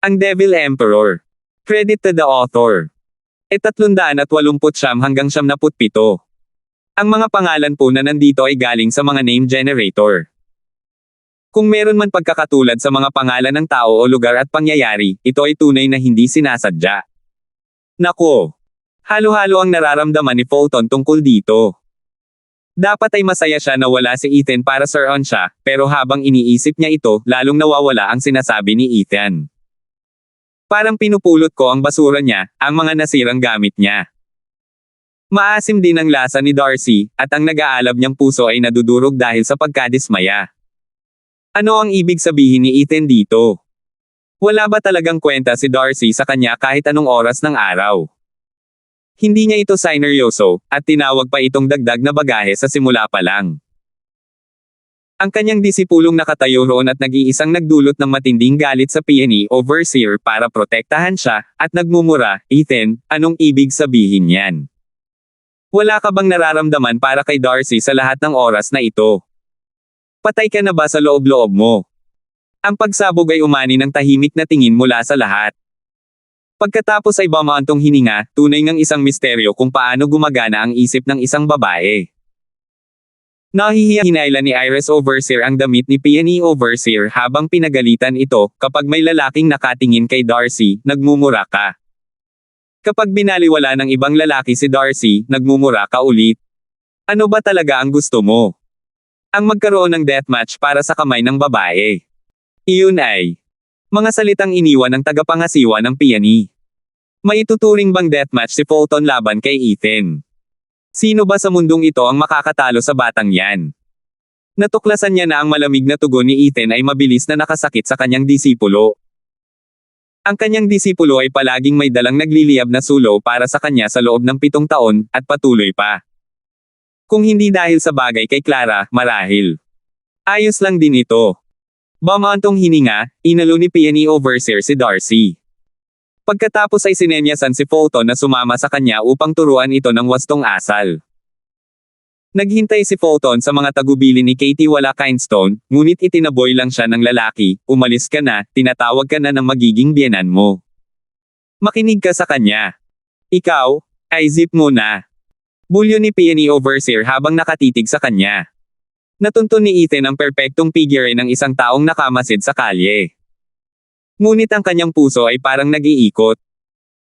Ang Devil Emperor. Credit to the author. 389 hanggang 77. Ang mga pangalan po na nandito ay galing sa mga name generator. Kung meron man pagkakatulad sa mga pangalan ng tao o lugar at pangyayari, ito ay tunay na hindi sinasadya. Nako! Halo-halo ang nararamdaman ni Fulton tungkol dito. Dapat ay masaya siya na wala si Ethan para sur-on siya, pero habang iniisip niya ito, lalong nawawala ang sinasabi ni Ethan. Parang pinupulot ko ang basura niya, ang mga nasirang gamit niya. Maasim din ang lasa ni Darcy, at ang nag-aalab niyang puso ay nadudurog dahil sa pagkadismaya. Ano ang ibig sabihin ni Ethan dito? Wala ba talagang kwenta si Darcy sa kanya kahit anong oras ng araw? Hindi niya ito sineryoso, at tinawag pa itong dagdag na bagahe sa simula pa lang. Ang kanyang disipulong nakatayo roon at nag-iisang nagdulot ng matinding galit sa PNE overseer para protektahan siya, at nagmumura, Ethan, anong ibig sabihin yan? Wala ka bang nararamdaman para kay Darcy sa lahat ng oras na ito? Patay ka na ba sa loob-loob mo? Ang pagsabog ay umani ng tahimik na tingin mula sa lahat. Pagkatapos ay bumaantong hininga, tunay ngang isang misteryo kung paano gumagana ang isip ng isang babae. Nahihiya-hinayla ni Iris Overseer ang damit ni PNE Overseer habang pinagalitan ito, kapag may lalaking nakatingin kay Darcy, nagmumura ka. Kapag binaliwala ng ibang lalaki si Darcy, nagmumura ka ulit. Ano ba talaga ang gusto mo? Ang magkaroon ng deathmatch para sa kamay ng babae. Iyon ay mga salitang iniwan ng tagapangasiwa ng PNE. May ituturing bang deathmatch si Fulton laban kay Ethan? Sino ba sa mundong ito ang makakatalo sa batang yan? Natuklasan niya na ang malamig na tugon ni Ethan ay mabilis na nakasakit sa kanyang disipulo. Ang kanyang disipulo ay palaging may dalang nagliliyab na sulo para sa kanya sa loob ng 7 taon, at patuloy pa. Kung hindi dahil sa bagay kay Clara, marahil. Ayos lang din ito. Bumaantong hininga, inalo ni PNE Overseer si Darcy. Pagkatapos ay sinenyasan si Fulton na sumama sa kanya upang turuan ito ng wastong asal. Naghintay si Fulton sa mga tagubili ni Katie Walakindstone, ngunit itinaboy lang siya ng lalaki, umalis ka na, tinatawag ka na ng magiging biyenan mo. Makinig ka sa kanya. Ikaw, ay zip mo na. Bulyo ni PNE Overseer habang nakatitig sa kanya. Natuntun ni Ethan ang perpektong figure ng isang taong nakamasid sa kalye. Ngunit ang kanyang puso ay parang nag-iikot.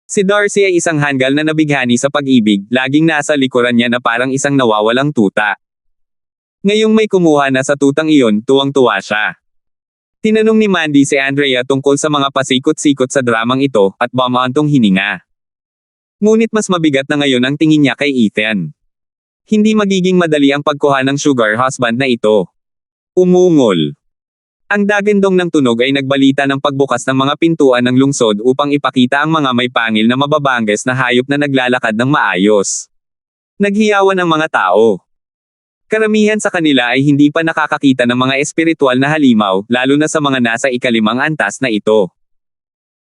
Si Darcy ay isang hanggal na nabighani sa pag-ibig, laging nasa likuran niya na parang isang nawawalang tuta. Ngayong may kumuha na sa tutang iyon, tuwang-tuwa siya. Tinanong ni Mandy si Andrea tungkol sa mga pasikot-sikot sa dramang ito, at bumaantong hininga. Ngunit mas mabigat na ngayon ang tingin niya kay Ethan. Hindi magiging madali ang pagkuha ng sugar husband na ito. Umungol. Ang dagandong ng tunog ay nagbalita ng pagbukas ng mga pintuan ng lungsod upang ipakita ang mga may pangil na mababangges na hayop na naglalakad ng maayos. Naghiyawan ang mga tao. Karamihan sa kanila ay hindi pa nakakakita ng mga espiritual na halimaw, lalo na sa mga nasa ikalimang antas na ito.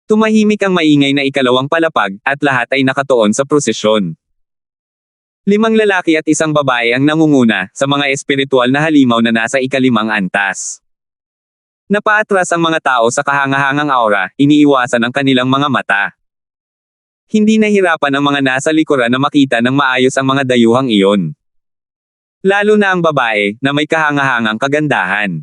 Tumahimik ang maingay na ikalawang palapag, at lahat ay nakatuon sa prosesyon. 5 lalaki at isang babae ang nangunguna, sa mga espiritual na halimaw na nasa ikalimang antas. Napaatras ang mga tao sa kahangahangang aura, iniiwasan ang kanilang mga mata. Hindi nahirapan ang mga nasa likuran na makita ng maayos ang mga dayuhang iyon. Lalo na ang babae, na may kahangahangang kagandahan.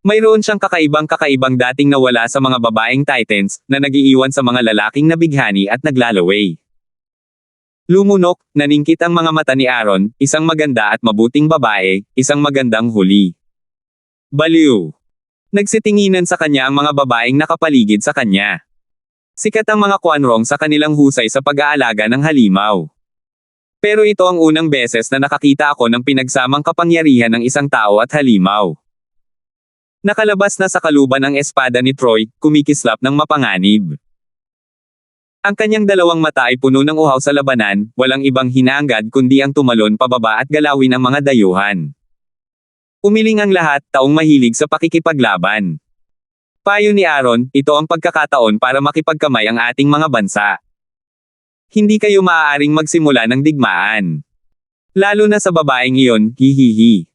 Mayroon siyang kakaibang dating nawala sa mga babaeng titans, na nagiiwan sa mga lalaking nabighani at naglalaway. Lumunok, naningkit ang mga mata ni Aaron, isang maganda at mabuting babae, isang magandang huli. Baliw. Nagsitinginan sa kanya ang mga babaeng nakapaligid sa kanya. Sikat ang mga kwanrong sa kanilang husay sa pag-aalaga ng halimaw. Pero ito ang unang beses na nakakita ako ng pinagsamang kapangyarihan ng isang tao at halimaw. Nakalabas na sa kaluban ang espada ni Troy, kumikislap ng mapanganib. Ang kanyang dalawang mata ay puno ng uhaw sa labanan, walang ibang hinahangad kundi ang tumalon pababa at galawin ang mga dayuhan. Umiling ang lahat, taong mahilig sa pakikipaglaban. Payo ni Aaron, ito ang pagkakataon para makipagkamay ang ating mga bansa. Hindi kayo maaaring magsimula ng digmaan. Lalo na sa babaeng iyon, hihihi.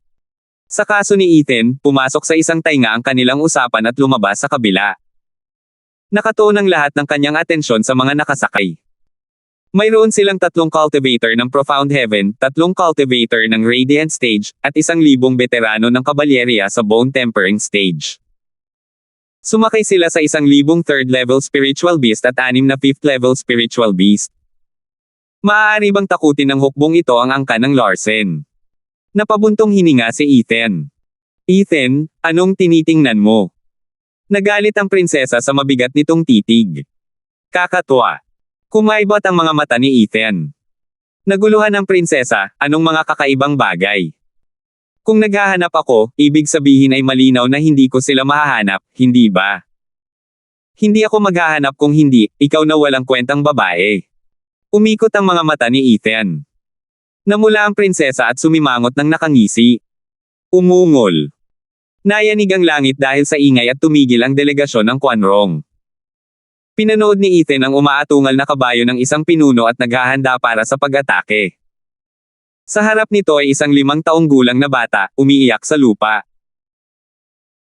Sa kaso ni Ethan, pumasok sa isang tainga ang kanilang usapan at lumabas sa kabila. Nakatuon ang lahat ng kanyang atensyon sa mga nakasakay. Mayroon silang 3 cultivator ng Profound Heaven, 3 cultivator ng Radiant Stage, at 1,000 veterano ng Caballeria sa Bone Tempering Stage. Sumakay sila sa 1,000 3rd level spiritual beast at 6 na 5th level spiritual beast. Maaari bang takutin ng hukbong ito ang angkan ng Larsen? Napabuntong hininga si Ethan. Ethan, anong tinitingnan mo? Nagalit ang prinsesa sa mabigat nitong titig. Kakatwa. Kumaibot ang mga mata ni Ethan. Naguluhan ang prinsesa, anong mga kakaibang bagay? Kung naghahanap ako, ibig sabihin ay malinaw na hindi ko sila mahahanap, hindi ba? Hindi ako maghahanap kung hindi, ikaw na walang kwentang babae. Umikot ang mga mata ni Ethan. Namula ang prinsesa at sumimangot ng nakangisi. Umungol. Nayanig ang langit dahil sa ingay at tumigil ang delegasyon ng Quanrong. Pinanood ni Ethan ang umaatungal na kabayo ng isang pinuno at naghahanda para sa pag-atake. Sa harap nito ay isang 5 taong gulang na bata, umiiyak sa lupa.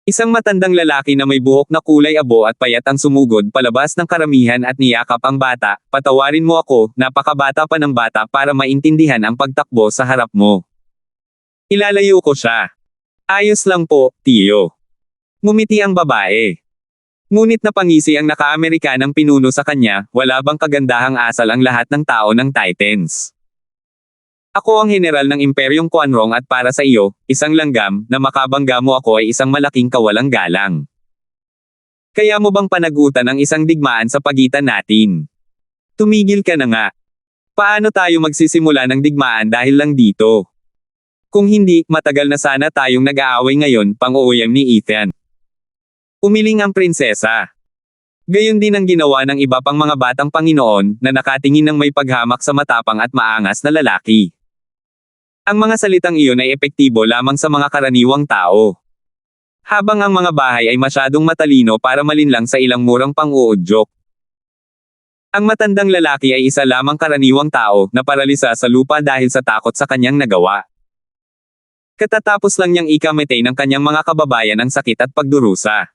Isang matandang lalaki na may buhok na kulay abo at payat ang sumugod palabas ng karamihan at niyakap ang bata, patawarin mo ako, napakabata pa ng bata para maintindihan ang pagtakbo sa harap mo. Ilalayo ko siya. Ayos lang po, tiyo. Ngumiti ang babae. Ngunit napangisi ang naka-Amerikanang pinuno sa kanya, wala bang kagandahang asal ang lahat ng tao ng Titans? Ako ang general ng Imperyong Quanrong at para sa iyo, isang langgam, na makabangga mo ako ay isang malaking kawalang galang. Kaya mo bang panagutan ang isang digmaan sa pagitan natin? Tumigil ka na nga. Paano tayo magsisimula ng digmaan dahil lang dito? Kung hindi, matagal na sana tayong nag-aaway ngayon, pang-uuyam ni Ethan. Umiling ang prinsesa. Gayon din ang ginawa ng iba pang mga batang Panginoon, na nakatingin ng may paghamak sa matapang at maangas na lalaki. Ang mga salitang iyon ay epektibo lamang sa mga karaniwang tao. Habang ang mga bahay ay masyadong matalino para malinlang sa ilang murang pang-uudyok. Ang matandang lalaki ay isa lamang karaniwang tao, na paralisa sa lupa dahil sa takot sa kanyang nagawa. Katatapos lang niyang ikamatay ng kanyang mga kababayan ang sakit at pagdurusa.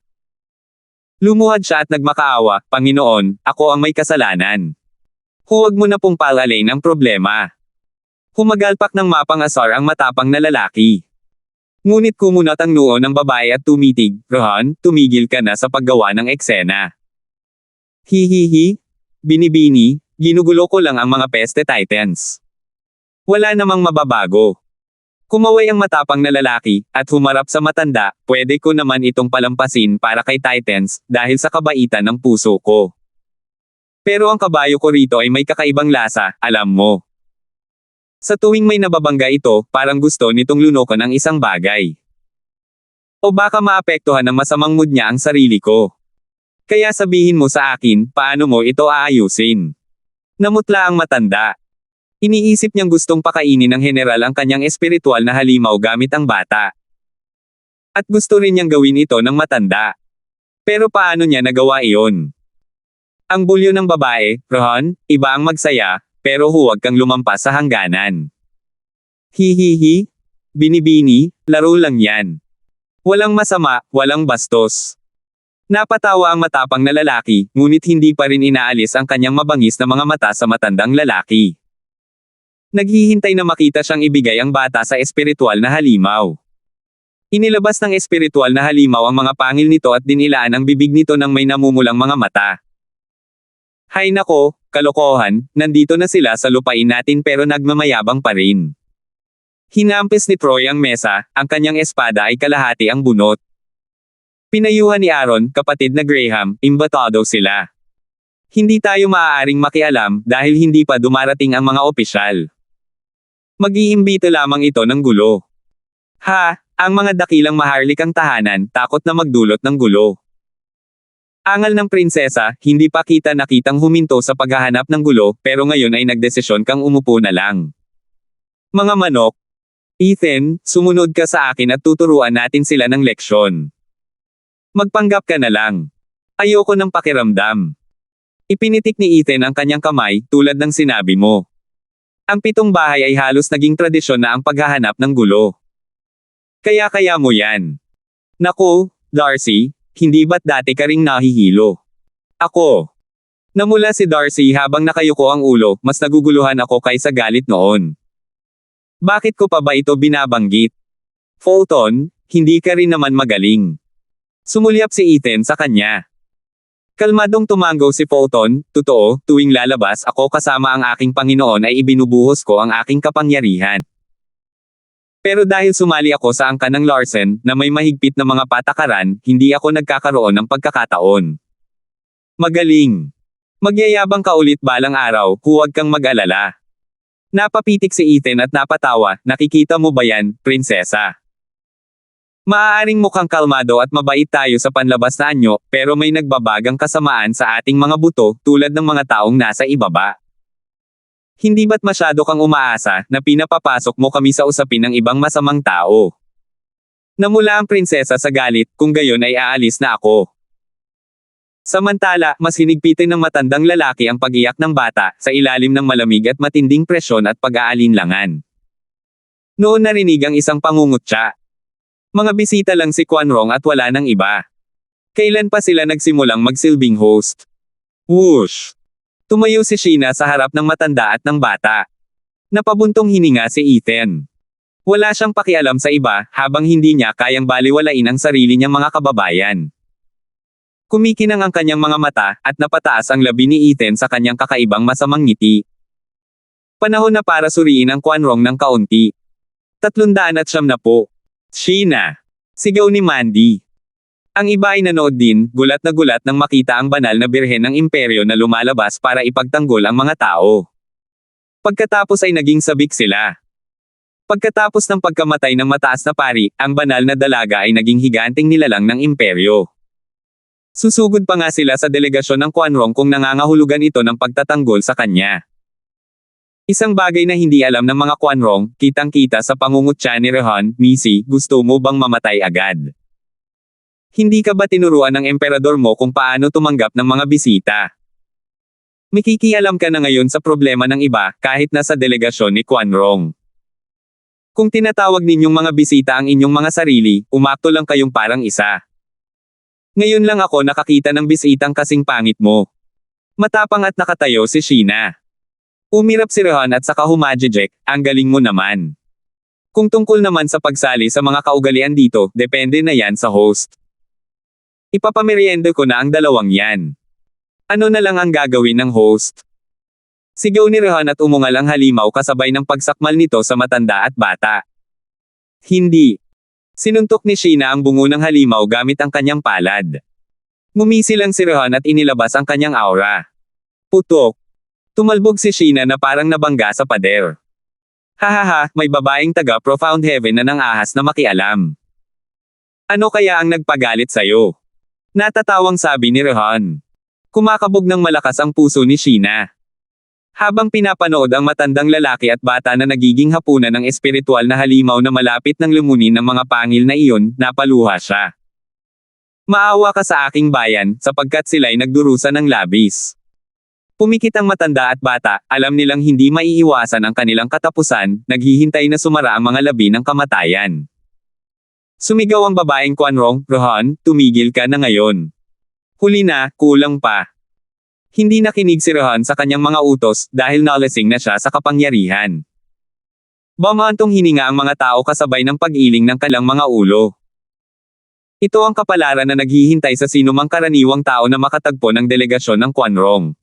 Lumuhad siya at nagmakaawa, Panginoon, ako ang may kasalanan. Huwag mo na pong palalain ang problema. Humagalpak ng mapang-asar ang matapang na lalaki. Ngunit kumunat ang noo ng babae at tumitig, Rohan, tumigil ka na sa paggawa ng eksena. Hihihi. Binibini, ginugulo ko lang ang mga peste Titans. Wala namang mababago. Kumaway ang matapang na lalaki, at humarap sa matanda, pwede ko naman itong palampasin para kay Titans, dahil sa kabaitan ng puso ko. Pero ang kabayo ko rito ay may kakaibang lasa, alam mo. Sa tuwing may nababangga ito, parang gusto nitong lunukan ang isang bagay. O baka maapektuhan ng masamang mood niya ang sarili ko. Kaya sabihin mo sa akin, paano mo ito aayusin? Namutla ang matanda. Iniisip niyang gustong pakainin ng general ang kanyang espiritual na halimaw gamit ang bata. At gusto rin niyang gawin ito ng matanda. Pero paano niya nagawa iyon? Ang bulyo ng babae, Rohan, iba ang magsaya, pero huwag kang lumampas sa hangganan. Hihihi. Binibini, laro lang yan. Walang masama, walang bastos. Napatawa ang matapang na lalaki, ngunit hindi pa rin inaalis ang kanyang mabangis na mga mata sa matandang lalaki. Naghihintay na makita siyang ibigay ang bata sa espiritual na halimaw. Inilabas ng espiritual na halimaw ang mga pangil nito at dinilaan ang bibig nito ng may namumulang mga mata. Hay nako, kalokohan, nandito na sila sa lupain natin pero nagmamayabang pa rin. Hinampis ni Troy ang mesa, ang kanyang espada ay kalahati ang bunot. Pinayuhan ni Aaron, kapatid na Graham, imbatado sila. Hindi tayo maaaring makialam dahil hindi pa dumarating ang mga opisyal. Mag-iimbita lamang ito ng gulo. Ha, ang mga dakilang maharlikang tahanan, takot na magdulot ng gulo. Angal ng prinsesa, hindi pa kita nakitang huminto sa paghahanap ng gulo, pero ngayon ay nagdesisyon kang umupo na lang. Mga manok. Ethan, sumunod ka sa akin at tuturuan natin sila ng leksyon. Magpanggap ka na lang. Ayoko ng pakiramdam. Ipinitik ni Ethan ang kanyang kamay, tulad ng sinabi mo. Ang 7 bahay ay halos naging tradisyon na ang paghahanap ng gulo. Kaya mo yan. Naku, Darcy, hindi ba't dati ka ring nahihilo? Ako. Namula si Darcy habang nakayuko ang ulo, mas naguguluhan ako kaysa galit noon. Bakit ko pa ba ito binabanggit? Fulton, hindi ka rin naman magaling. Sumulyap si Ethan sa kanya. Kalmadong tumango si Fulton, totoo, tuwing lalabas ako kasama ang aking Panginoon ay ibinubuhos ko ang aking kapangyarihan. Pero dahil sumali ako sa angkan ng Larsen, na may mahigpit na mga patakaran, hindi ako nagkakaroon ng pagkakataon. Magaling. Magyayabang ka ulit balang araw, huwag kang mag-alala. Napapitik si Ethan at napatawa, nakikita mo ba yan, prinsesa? Maaaring mukhang kalmado at mabait tayo sa panlabas na anyo, pero may nagbabagang kasamaan sa ating mga buto, tulad ng mga taong nasa ibaba. Hindi ba't masyado kang umaasa, na pinapapasok mo kami sa usapin ng ibang masamang tao? Namula ang prinsesa sa galit, kung gayon ay aalis na ako. Samantala, mas hinigpitin ng matandang lalaki ang pag-iyak ng bata, sa ilalim ng malamig at matinding presyon at pag-aalinlangan. Noon narinig ang isang pangungutya. Mga bisita lang si Quanrong at wala nang iba. Kailan pa sila nagsimulang magsilbing host? Whoosh! Tumayo si Sheena sa harap ng matanda at ng bata. Napabuntong hininga si Ethan. Wala siyang pakialam sa iba, habang hindi niya kayang baliwalain ang sarili niyang mga kababayan. Kumikinang ang kanyang mga mata, at napataas ang labi ni Ethan sa kanyang kakaibang masamang ngiti. Panahon na para suriin ang Quanrong ng kaunti. 370. Sheena! Sigaw ni Mandy. Ang iba ay nanood din, gulat na gulat nang makita ang banal na birhen ng imperyo na lumalabas para ipagtanggol ang mga tao. Pagkatapos ay naging sabik sila. Pagkatapos ng pagkamatay ng mataas na pari, ang banal na dalaga ay naging higanting nilalang ng imperyo. Susugod pa nga sila sa delegasyon ng Quanrong kung nangangahulugan ito ng pagtatanggol sa kanya. Isang bagay na hindi alam ng mga Quanrong, kitang-kita sa pangungutya ni Rohan, Missy, gusto mo bang mamatay agad? Hindi ka ba tinuruan ng emperador mo kung paano tumanggap ng mga bisita? Mikikialam ka na ngayon sa problema ng iba, kahit nasa delegasyon ni Quanrong. Kung tinatawag ninyong mga bisita ang inyong mga sarili, umakto lang kayong parang isa. Ngayon lang ako nakakita ng bisitang kasing pangit mo. Matapang at nakatayo si Sheena. Umirap si Rohan at saka humajejek, ang galing mo naman. Kung tungkol naman sa pagsali sa mga kaugalian dito, depende na yan sa host. Ipapamerienda ko na ang dalawang yan. Ano na lang ang gagawin ng host? Sigaw ni Rohan at umungal ang halimaw kasabay ng pagsakmal nito sa matanda at bata. Hindi. Sinuntok ni Sheena ang bungo ng halimaw gamit ang kanyang palad. Ngumisi lang si Rohan at inilabas ang kanyang aura. Putok. Tumalbog si Sheena na parang nabangga sa pader. Hahaha, may babaeng taga Profound Heaven na nang ahas na makialam. Ano kaya ang nagpagalit sa'yo? Natatawang sabi ni Rohan. Kumakabog ng malakas ang puso ni Sheena. Habang pinapanood ang matandang lalaki at bata na nagiging hapunan ng espiritual na halimaw na malapit ng lumunin ng mga pangil na iyon, napaluha siya. Maawa ka sa aking bayan, sapagkat sila'y nagdurusa ng labis. Pumikit ang matanda at bata, alam nilang hindi maiiwasan ang kanilang katapusan, naghihintay na sumara ang mga labi ng kamatayan. Sumigaw ang babaeng Quanrong, Rohan, tumigil ka na ngayon. Huli na, kulang pa. Hindi nakinig si Rohan sa kanyang mga utos, dahil nalasing na siya sa kapangyarihan. Bumantong hininga ang mga tao kasabay ng pag-iling ng kanilang mga ulo. Ito ang kapalaran na naghihintay sa sinumang karaniwang tao na makatagpo ng delegasyon ng Quanrong.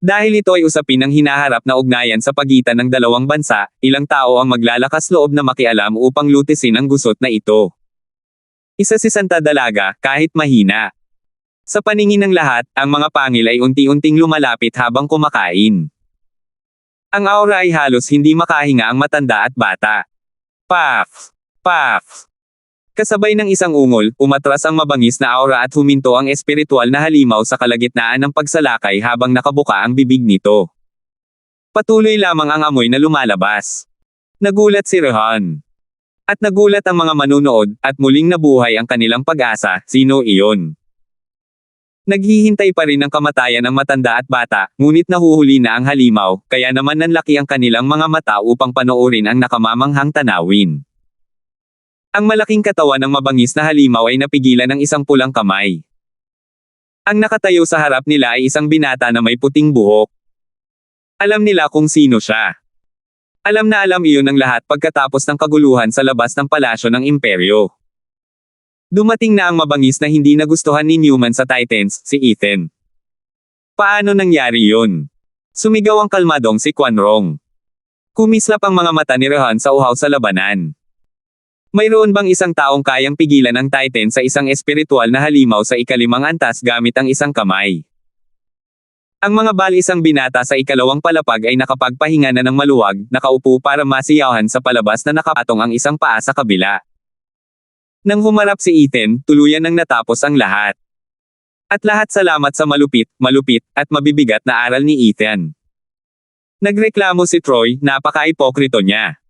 Dahil ito ay usapin ng hinaharap na ugnayan sa pagitan ng dalawang bansa, ilang tao ang maglalakas loob na makialam upang lutisin ang gusot na ito. Isa si Santa Dalaga, kahit mahina. Sa paningin ng lahat, ang mga pangil ay unti-unting lumalapit habang kumakain. Ang aura ay halos hindi makahinga ang matanda at bata. Paf! Paf! Kasabay ng isang ungol, umatras ang mabangis na aura at huminto ang espiritual na halimaw sa kalagitnaan ng pagsalakay habang nakabuka ang bibig nito. Patuloy lamang ang amoy na lumalabas. Nagulat si Rohan. At nagulat ang mga manunood, at muling nabuhay ang kanilang pag-asa, sino iyon? Naghihintay pa rin ang kamatayan ng matanda at bata, ngunit nahuhuli na ang halimaw, kaya naman nanlaki ang kanilang mga mata upang panoorin ang nakamamanghang tanawin. Ang malaking katawan ng mabangis na halimaw ay napigilan ng isang pulang kamay. Ang nakatayo sa harap nila ay isang binata na may puting buhok. Alam nila kung sino siya. Alam na alam iyon ng lahat pagkatapos ng kaguluhan sa labas ng palasyo ng imperyo. Dumating na ang mabangis na hindi nagustuhan ni Newman sa Titans, si Ethan. Paano nangyari yun? Sumigaw ang kalmadong si Quanrong. Kumislap ang mga mata ni Rohan sa uhaw sa labanan. Mayroon bang isang taong kayang pigilan ang Titan sa isang espiritual na halimaw sa ikalimang antas gamit ang isang kamay? Ang mga balisang binata sa ikalawang palapag ay nakapagpahinga na ng maluwag, nakaupo para masiyahan sa palabas na nakapatong ang isang paa sa kabila. Nang humarap si Ethan, tuluyan nang natapos ang lahat. At lahat salamat sa malupit, at mabibigat na aral ni Ethan. Nagreklamo si Troy, napaka-ipokrito niya.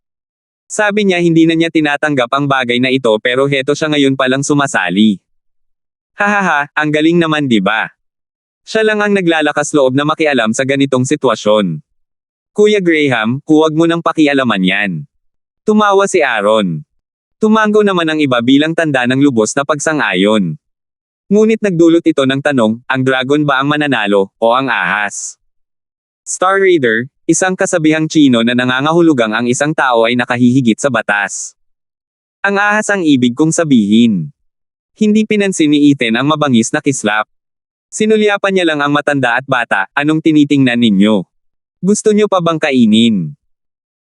Sabi niya hindi na niya tinatanggap ang bagay na ito pero heto siya ngayon palang sumasali. Hahaha, ang galing naman diba? Siya lang ang naglalakas loob na makialam sa ganitong sitwasyon. Kuya Graham, huwag mo nang pakialaman yan. Tumawa si Aaron. Tumango naman ang iba bilang tanda ng lubos na pagsang-ayon. Ngunit nagdulot ito ng tanong, ang dragon ba ang mananalo, o ang ahas? Star Raider, isang kasabihang Tsino na nangangahulugang ang isang tao ay nakahihigit sa batas. Ang ahas ang ibig kong sabihin. Hindi pinansin ni Ethan ang mabangis na kislap. Sinulyapan niya lang ang matanda at bata, anong tinitingnan ninyo? Gusto niyo pa bang kainin?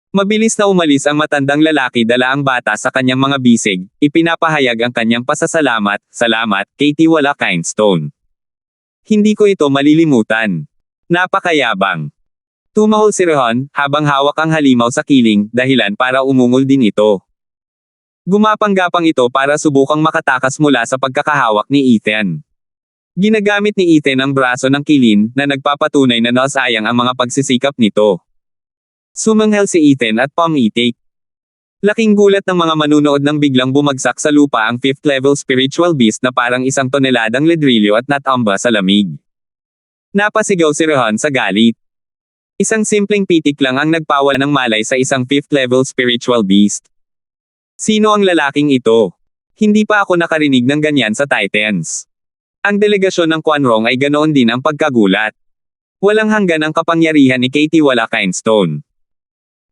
Mabilis na umalis ang matandang lalaki dala ang bata sa kanyang mga bisig, ipinapahayag ang kanyang pasasalamat, salamat, Katie Wala Kindstone. Hindi ko ito malilimutan. Napakayabang. Tumahol si Rohan, habang hawak ang halimaw sa kiling, dahilan para umungol din ito. Gumapang-gapang ito para subukang makatakas mula sa pagkakahawak ni Ethan. Ginagamit ni Ethan ang braso ng kilin, na nagpapatunay na nasayang ang mga pagsisikap nito. Sumanghel si Ethan at pumitik. Laking gulat ng mga manunood nang biglang bumagsak sa lupa ang 5th level spiritual beast na parang 1 toneladang ledrilyo at natamba sa lamig. Napasigaw si Rohan sa galit. Isang simpleng pitik lang ang nagpawala ng malay sa isang 5th level spiritual beast. Sino ang lalaking ito? Hindi pa ako nakarinig ng ganyan sa Titans. Ang delegasyon ng Quanrong ay ganoon din ang pagkagulat. Walang hanggan ang kapangyarihan ni Katie Wala Kindstone.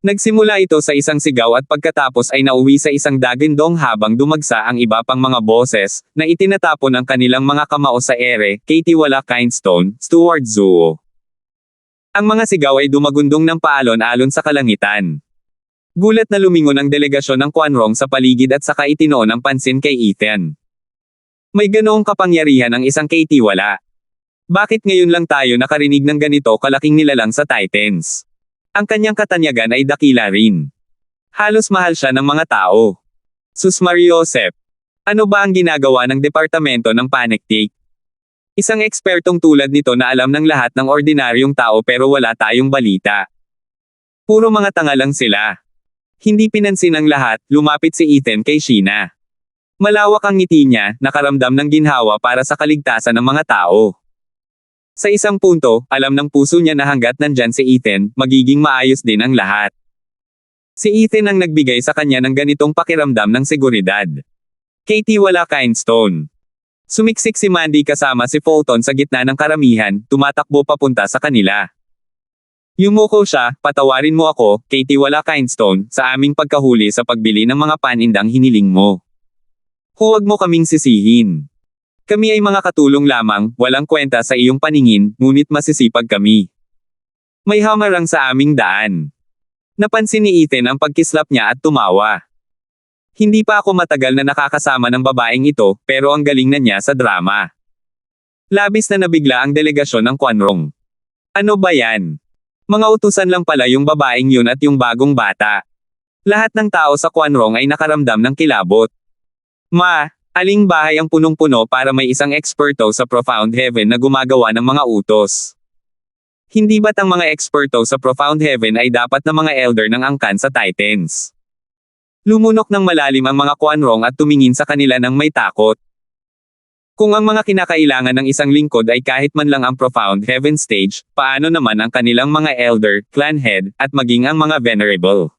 Nagsimula ito sa isang sigaw at pagkatapos ay nauwi sa isang dagindong habang dumagsa ang iba pang mga boses, na itinatapon ang kanilang mga kamao sa ere, Katie Wala Kindstone, Stuart Zuo. Ang mga sigaw ay dumagundong ng paalon-alon sa kalangitan. Gulat na lumingon ang delegasyon ng Quanrong sa paligid at saka itinoon ang pansin kay Ethan. May ganoong kapangyarihan ang isang Katie Wala. Bakit ngayon lang tayo nakarinig ng ganito kalaking nilalang sa Titans? Ang kanyang katanyagan ay dakila rin. Halos mahal siya ng mga tao. Sus Mariosep. Ano ba ang ginagawa ng departamento ng Panektik? Isang ekspertong tulad nito na alam ng lahat ng ordinaryong tao pero wala tayong balita. Puro mga tanga lang sila. Hindi pinansin ang lahat, lumapit si Ethan kay Sheena. Malawak ang ngiti niya, nakaramdam ng ginhawa para sa kaligtasan ng mga tao. Sa isang punto, alam ng puso niya na hanggat nandyan si Ethan, magiging maayos din ang lahat. Si Ethan ang nagbigay sa kanya ng ganitong pakiramdam ng seguridad. Katie Wala Kindstone. Sumiksik si Mandy kasama si Fulton sa gitna ng karamihan, tumatakbo papunta sa kanila. Yumuko siya, patawarin mo ako, Katie Wala Kindstone, sa aming pagkahuli sa pagbili ng mga panindang hiniling mo. Huwag mo kaming sisihin. Kami ay mga katulong lamang, walang kwenta sa iyong paningin, ngunit masisipag kami. May hamarang sa aming daan. Napansin ni Ethan ang pagkislap niya at tumawa. Hindi pa ako matagal na nakakasama ng babaeng ito, pero ang galing na niya sa drama. Labis na nabigla ang delegasyon ng Quanrong. Ano ba yan? Mga utusan lang pala yung babaeng yun at yung bagong bata. Lahat ng tao sa Quanrong ay nakaramdam ng kilabot. Aling bahay ang punong-puno para may isang eksperto sa Profound Heaven na gumagawa ng mga utos? Hindi ba't ang mga eksperto sa Profound Heaven ay dapat na mga elder ng angkan sa Titans? Lumunok ng malalim ang mga Quanrong at tumingin sa kanila ng may takot. Kung ang mga kinakailangan ng isang lingkod ay kahit man lang ang Profound Heaven stage, paano naman ang kanilang mga elder, clan head, at maging ang mga venerable?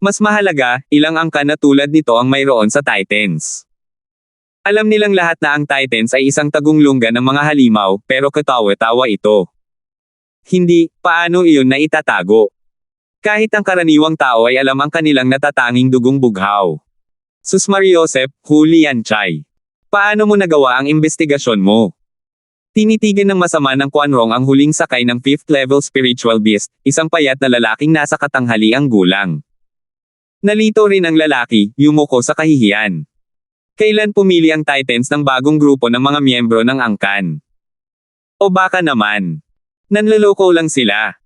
Mas mahalaga, ilang angkan na tulad nito ang mayroon sa Titans. Alam nilang lahat na ang Titans ay isang tagunglunggan ng mga halimaw, pero katawa-tawa ito. Hindi, paano iyon na itatago? Kahit ang karaniwang tao ay alam ang kanilang natatanging dugong bughaw. Sus Mariosep, huli yan Chay. Paano mo nagawa ang investigasyon mo? Tinitigan ng masama ng Quanrong ang huling sakay ng 5th level spiritual beast, isang payat na lalaking nasa katanghaliang gulang. Nalito rin ang lalaki, yumuko sa kahihiyan. Kailan pumili ang Titans ng bagong grupo ng mga miyembro ng angkan? O baka naman, nanloloko lang sila.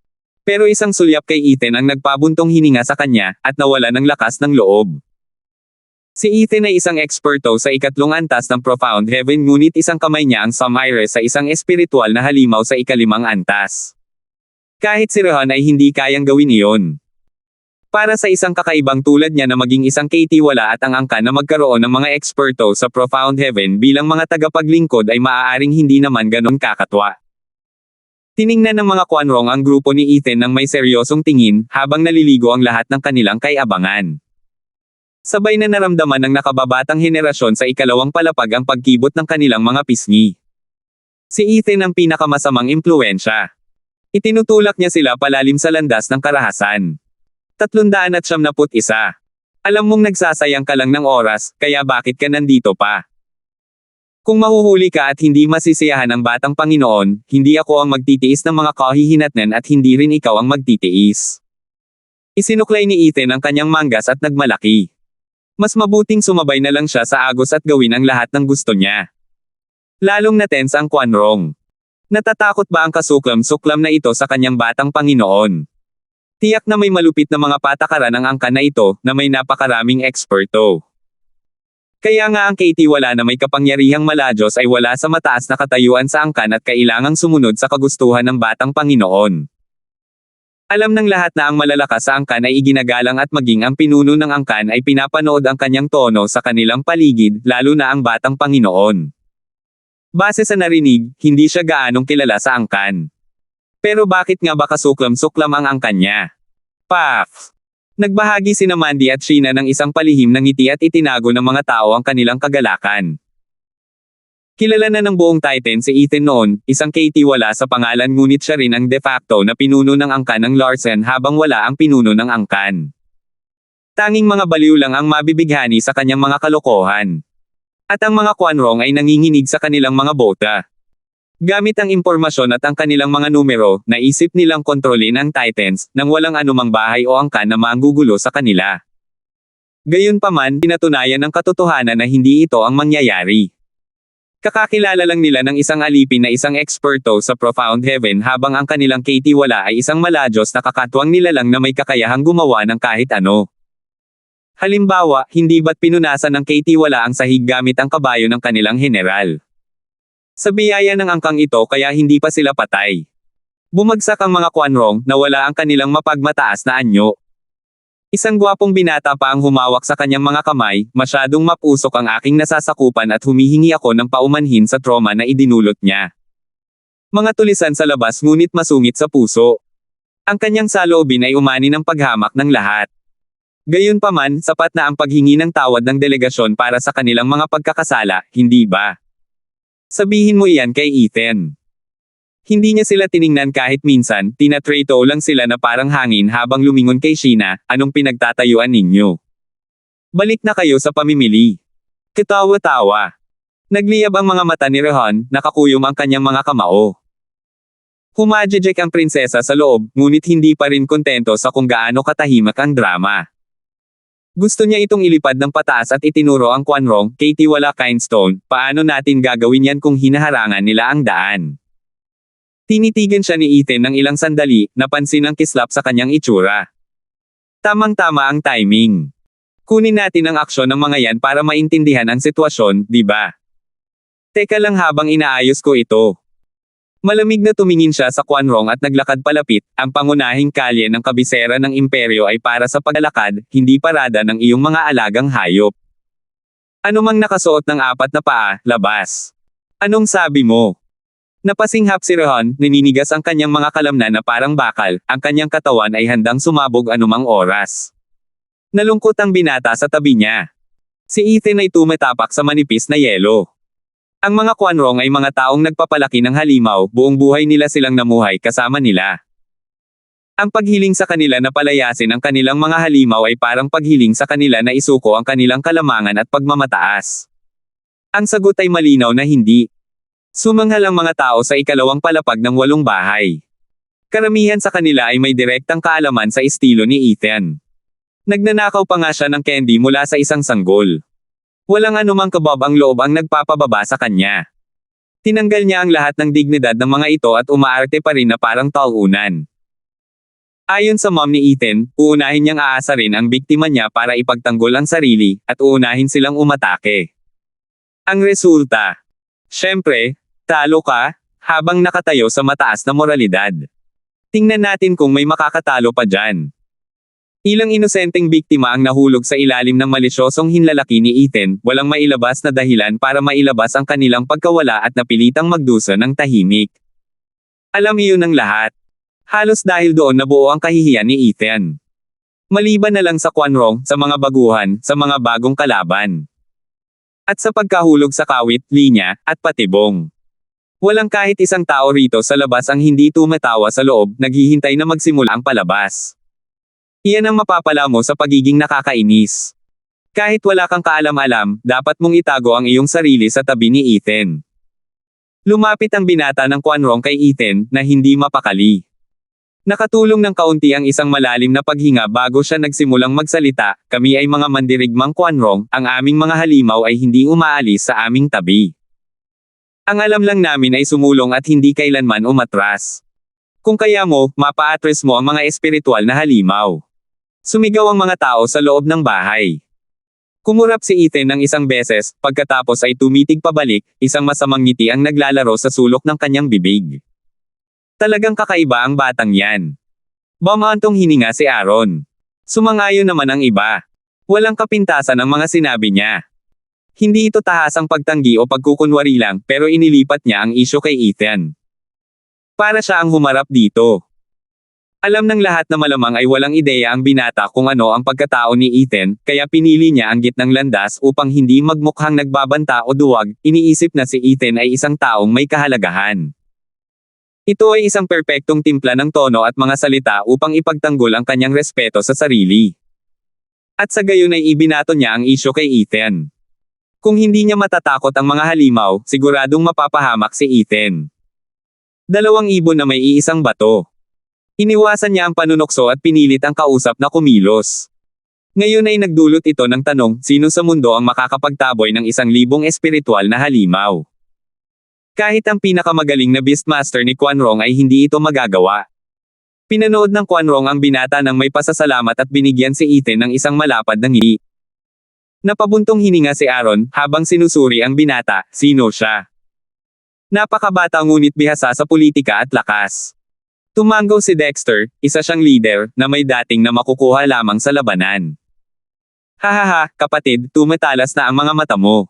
Pero isang sulyap kay Ethan ang nagpabuntong hininga sa kanya, at nawala ng lakas ng loob. Si Ethan ay isang eksperto sa ikatlong antas ng Profound Heaven ngunit isang kamay niya ang Samaire sa isang espiritual na halimaw sa ikalimang antas. Kahit si Rohan ay hindi kayang gawin iyon. Para sa isang kakaibang tulad niya na maging isang kaitiwala at ang angkan na magkaroon ng mga eksperto sa Profound Heaven bilang mga tagapaglingkod ay maaaring hindi naman ganon kakatwa. Tiningnan ng mga Quanrong ang grupo ni Ethan ng may seryosong tingin habang naliligo ang lahat ng kanilang kay-abangan. Sabay na naramdaman ng nakababatang henerasyon sa ikalawang palapag ang pagkibot ng kanilang mga pisngi. Si Ethan ang pinakamasamang impluwensya. Itinutulak niya sila palalim sa landas ng karahasan. 371. Alam mong nagsasayang ka lang ng oras, kaya bakit ka nandito pa? Kung mahuhuli ka at hindi masisiyahan ang batang Panginoon, hindi ako ang magtitiis ng mga kahihinatnan at hindi rin ikaw ang magtitiis. Isinuklay ni Ethan ang kanyang manggas at nagmalaki. Mas mabuting sumabay na lang siya sa agos at gawin ang lahat ng gusto niya. Lalong natense ang Quanrong. Natatakot ba ang kasuklam-suklam na ito sa kanyang batang Panginoon? Tiyak na may malupit na mga patakaran ang angkan na ito, na may napakaraming eksperto. Kaya nga ang kaitiwala na may kapangyarihang maladyos ay wala sa mataas na katayuan sa angkan at kailangang sumunod sa kagustuhan ng batang Panginoon. Alam ng lahat na ang malalakas sa angkan ay iginagalang at maging ang pinuno ng angkan ay pinapanood ang kanyang tono sa kanilang paligid, lalo na ang batang Panginoon. Base sa narinig, hindi siya gaanong kilala sa angkan. Pero bakit nga ba kasuklam-suklam ang angkan niya? Paf! Nagbahagi sina Mandy at Sheena ng isang palihim ng ngiti at itinago ng mga tao ang kanilang kagalakan. Kilala na ng buong Titan si Ethan noon, isang kaitiwala sa pangalan ngunit siya rin ang de facto na pinuno ng angkan ng Larsen habang wala ang pinuno ng angkan. Tanging mga baliw lang ang mabibighani sa kanyang mga kalokohan. At ang mga Quanrong ay nanginginig sa kanilang mga bota. Gamit ang impormasyon at ang kanilang mga numero, naisip nilang kontrolin ang Titans, nang walang anumang bahay o angkan na manggugulo sa kanila. Gayunpaman, pinatunayan ng katotohanan na hindi ito ang mangyayari. Kakakilala lang nila ng isang alipin na isang eksperto sa Profound Heaven habang ang kanilang kaitiwala ay isang maladyos na kakatwang nilalang na may kakayahang gumawa ng kahit ano. Halimbawa, hindi ba't pinunasan ng kaitiwala ang sahig gamit ang kabayo ng kanilang general? Sa biyaya ng angkang ito kaya hindi pa sila patay. Bumagsak ang mga Quanrong, nawala ang kanilang mapagmataas na anyo. Isang gwapong binata pa ang humawak sa kanyang mga kamay, masyadong mapusok ang aking nasasakupan at humihingi ako ng paumanhin sa trauma na idinulot niya. Mga tulisan sa labas ngunit masungit sa puso. Ang kanyang saloobin ay umani ng paghamak ng lahat. Gayunpaman, sapat na ang paghingi ng tawad ng delegasyon para sa kanilang mga pagkakasala, hindi ba? Sabihin mo iyan kay Ethan. Hindi niya sila tiningnan kahit minsan, tinatrato lang sila na parang hangin habang lumingon kay Sheena, anong pinagtatayuan ninyo? Balik na kayo sa pamimili. Katawa-tawa. Nagliyab ang mga mata ni Rohan, nakakuyom ang kanyang mga kamao. Humajejek ang prinsesa sa loob, ngunit hindi pa rin kontento sa kung gaano katahimik ang drama. Gusto niya itong ilipad ng pataas at itinuro ang Quanrong, Katie wala Kindstone, paano natin gagawin yan kung hinaharangan nila ang daan? Tinitigan siya ni Ethan ng ilang sandali, napansin ang kislap sa kanyang itsura. Tamang-tama ang timing. Kunin natin ang aksyon ng mga yan para maintindihan ang sitwasyon, di ba? Teka lang habang inaayos ko ito. Malamig na tumingin siya sa Quanrong at naglakad palapit, ang pangunahing kalye ng kabisera ng imperyo ay para sa paglalakad, hindi parada ng iyong mga alagang hayop. Anumang nakasuot ng 4 na paa, labas. Anong sabi mo? Napasinghap si Rohan, naninigas ang kanyang mga kalamnan na parang bakal, ang kanyang katawan ay handang sumabog anumang oras. Nalungkot ang binata sa tabi niya. Si Ethan ay tumatapak sa manipis na yelo. Ang mga Quanrong ay mga taong nagpapalaki ng halimaw, buong buhay nila silang namuhay kasama nila. Ang paghiling sa kanila na palayasin ang kanilang mga halimaw ay parang paghiling sa kanila na isuko ang kanilang kalamangan at pagmamataas. Ang sagot ay malinaw na hindi. Sumanghal ang mga tao sa ikalawang palapag ng 8 bahay. Karamihan sa kanila ay may direktang kaalaman sa estilo ni Ethan. Nagnanakaw pa nga siya ng candy mula sa isang sanggol. Walang anumang kabab ang loob ang nagpapababa sa kanya. Tinanggal niya ang lahat ng dignidad ng mga ito at umaarte pa rin na parang talunan. Ayon sa mom ni Ethan, uunahin niyang aasarin ang biktima niya para ipagtanggol ang sarili, at uunahin silang umatake. Ang resulta. Siyempre, talo ka, habang nakatayo sa mataas na moralidad. Tingnan natin kung may makakatalo pa dyan. Ilang inosenteng biktima ang nahulog sa ilalim ng malisyosong hinlalaki ni Ethan, walang mailabas na dahilan para mailabas ang kanilang pagkawala at napilitang magdusa ng tahimik. Alam iyon ng lahat. Halos dahil doon nabuo ang kahihiyan ni Ethan. Maliban na lang sa Quanrong, sa mga baguhan, sa mga bagong kalaban. At sa pagkahulog sa kawit, linya, at patibong. Walang kahit isang tao rito sa labas ang hindi tumatawa sa loob, naghihintay na magsimula ang palabas. Iyan ang mapapala mo sa pagiging nakakainis. Kahit wala kang kaalam-alam, dapat mong itago ang iyong sarili sa tabi ni Ethan. Lumapit ang binata ng Quanrong kay Ethan, na hindi mapakali. Nakatulong ng kaunti ang isang malalim na paghinga bago siya nagsimulang magsalita, kami ay mga mandirigmang Quanrong, ang aming mga halimaw ay hindi umaalis sa aming tabi. Ang alam lang namin ay sumulong at hindi kailanman umatras. Kung kaya mo, mapa-address mo ang mga espiritual na halimaw. Sumigaw ang mga tao sa loob ng bahay. Kumurap si Ethan ng isang beses, pagkatapos ay tumitig pabalik, isang masamang ngiti ang naglalaro sa sulok ng kanyang bibig. Talagang kakaiba ang batang yan. Bumantong hininga si Aaron. Sumangayon naman ang iba. Walang kapintasan ang mga sinabi niya. Hindi ito tahasang pagtanggi o pagkukunwari lang, pero inilipat niya ang isyu kay Ethan. Para siya ang humarap dito. Alam ng lahat na malamang ay walang ideya ang binata kung ano ang pagkatao ni Ethan, kaya pinili niya ang gitnang landas upang hindi magmukhang nagbabanta o duwag, iniisip na si Ethan ay isang taong may kahalagahan. Ito ay isang perpektong timpla ng tono at mga salita upang ipagtanggol ang kanyang respeto sa sarili. At sa gayon ay ibinato niya ang isyu kay Ethan. Kung hindi niya matatakot ang mga halimaw, siguradong mapapahamak si Ethan. 2 ibon na may iisang bato. Iniwasan niya ang panunokso at pinilit ang kausap na kumilos. Ngayon ay nagdulot ito ng tanong, sino sa mundo ang makakapagtaboy ng 1,000 espiritual na halimaw? Kahit ang pinakamagaling na Beastmaster ni Quanrong ay hindi ito magagawa. Pinanood ng Quanrong ang binata ng may pasasalamat at binigyan si Ethan ng isang malapad na ngiti. Napabuntong hininga si Aaron, habang sinusuri ang binata, sino siya? Napakabata ngunit bihasa sa politika at lakas. Tumanggaw si Dexter, isa siyang leader, na may dating na makukuha lamang sa labanan. Hahaha, kapatid, tumatalas na ang mga mata mo.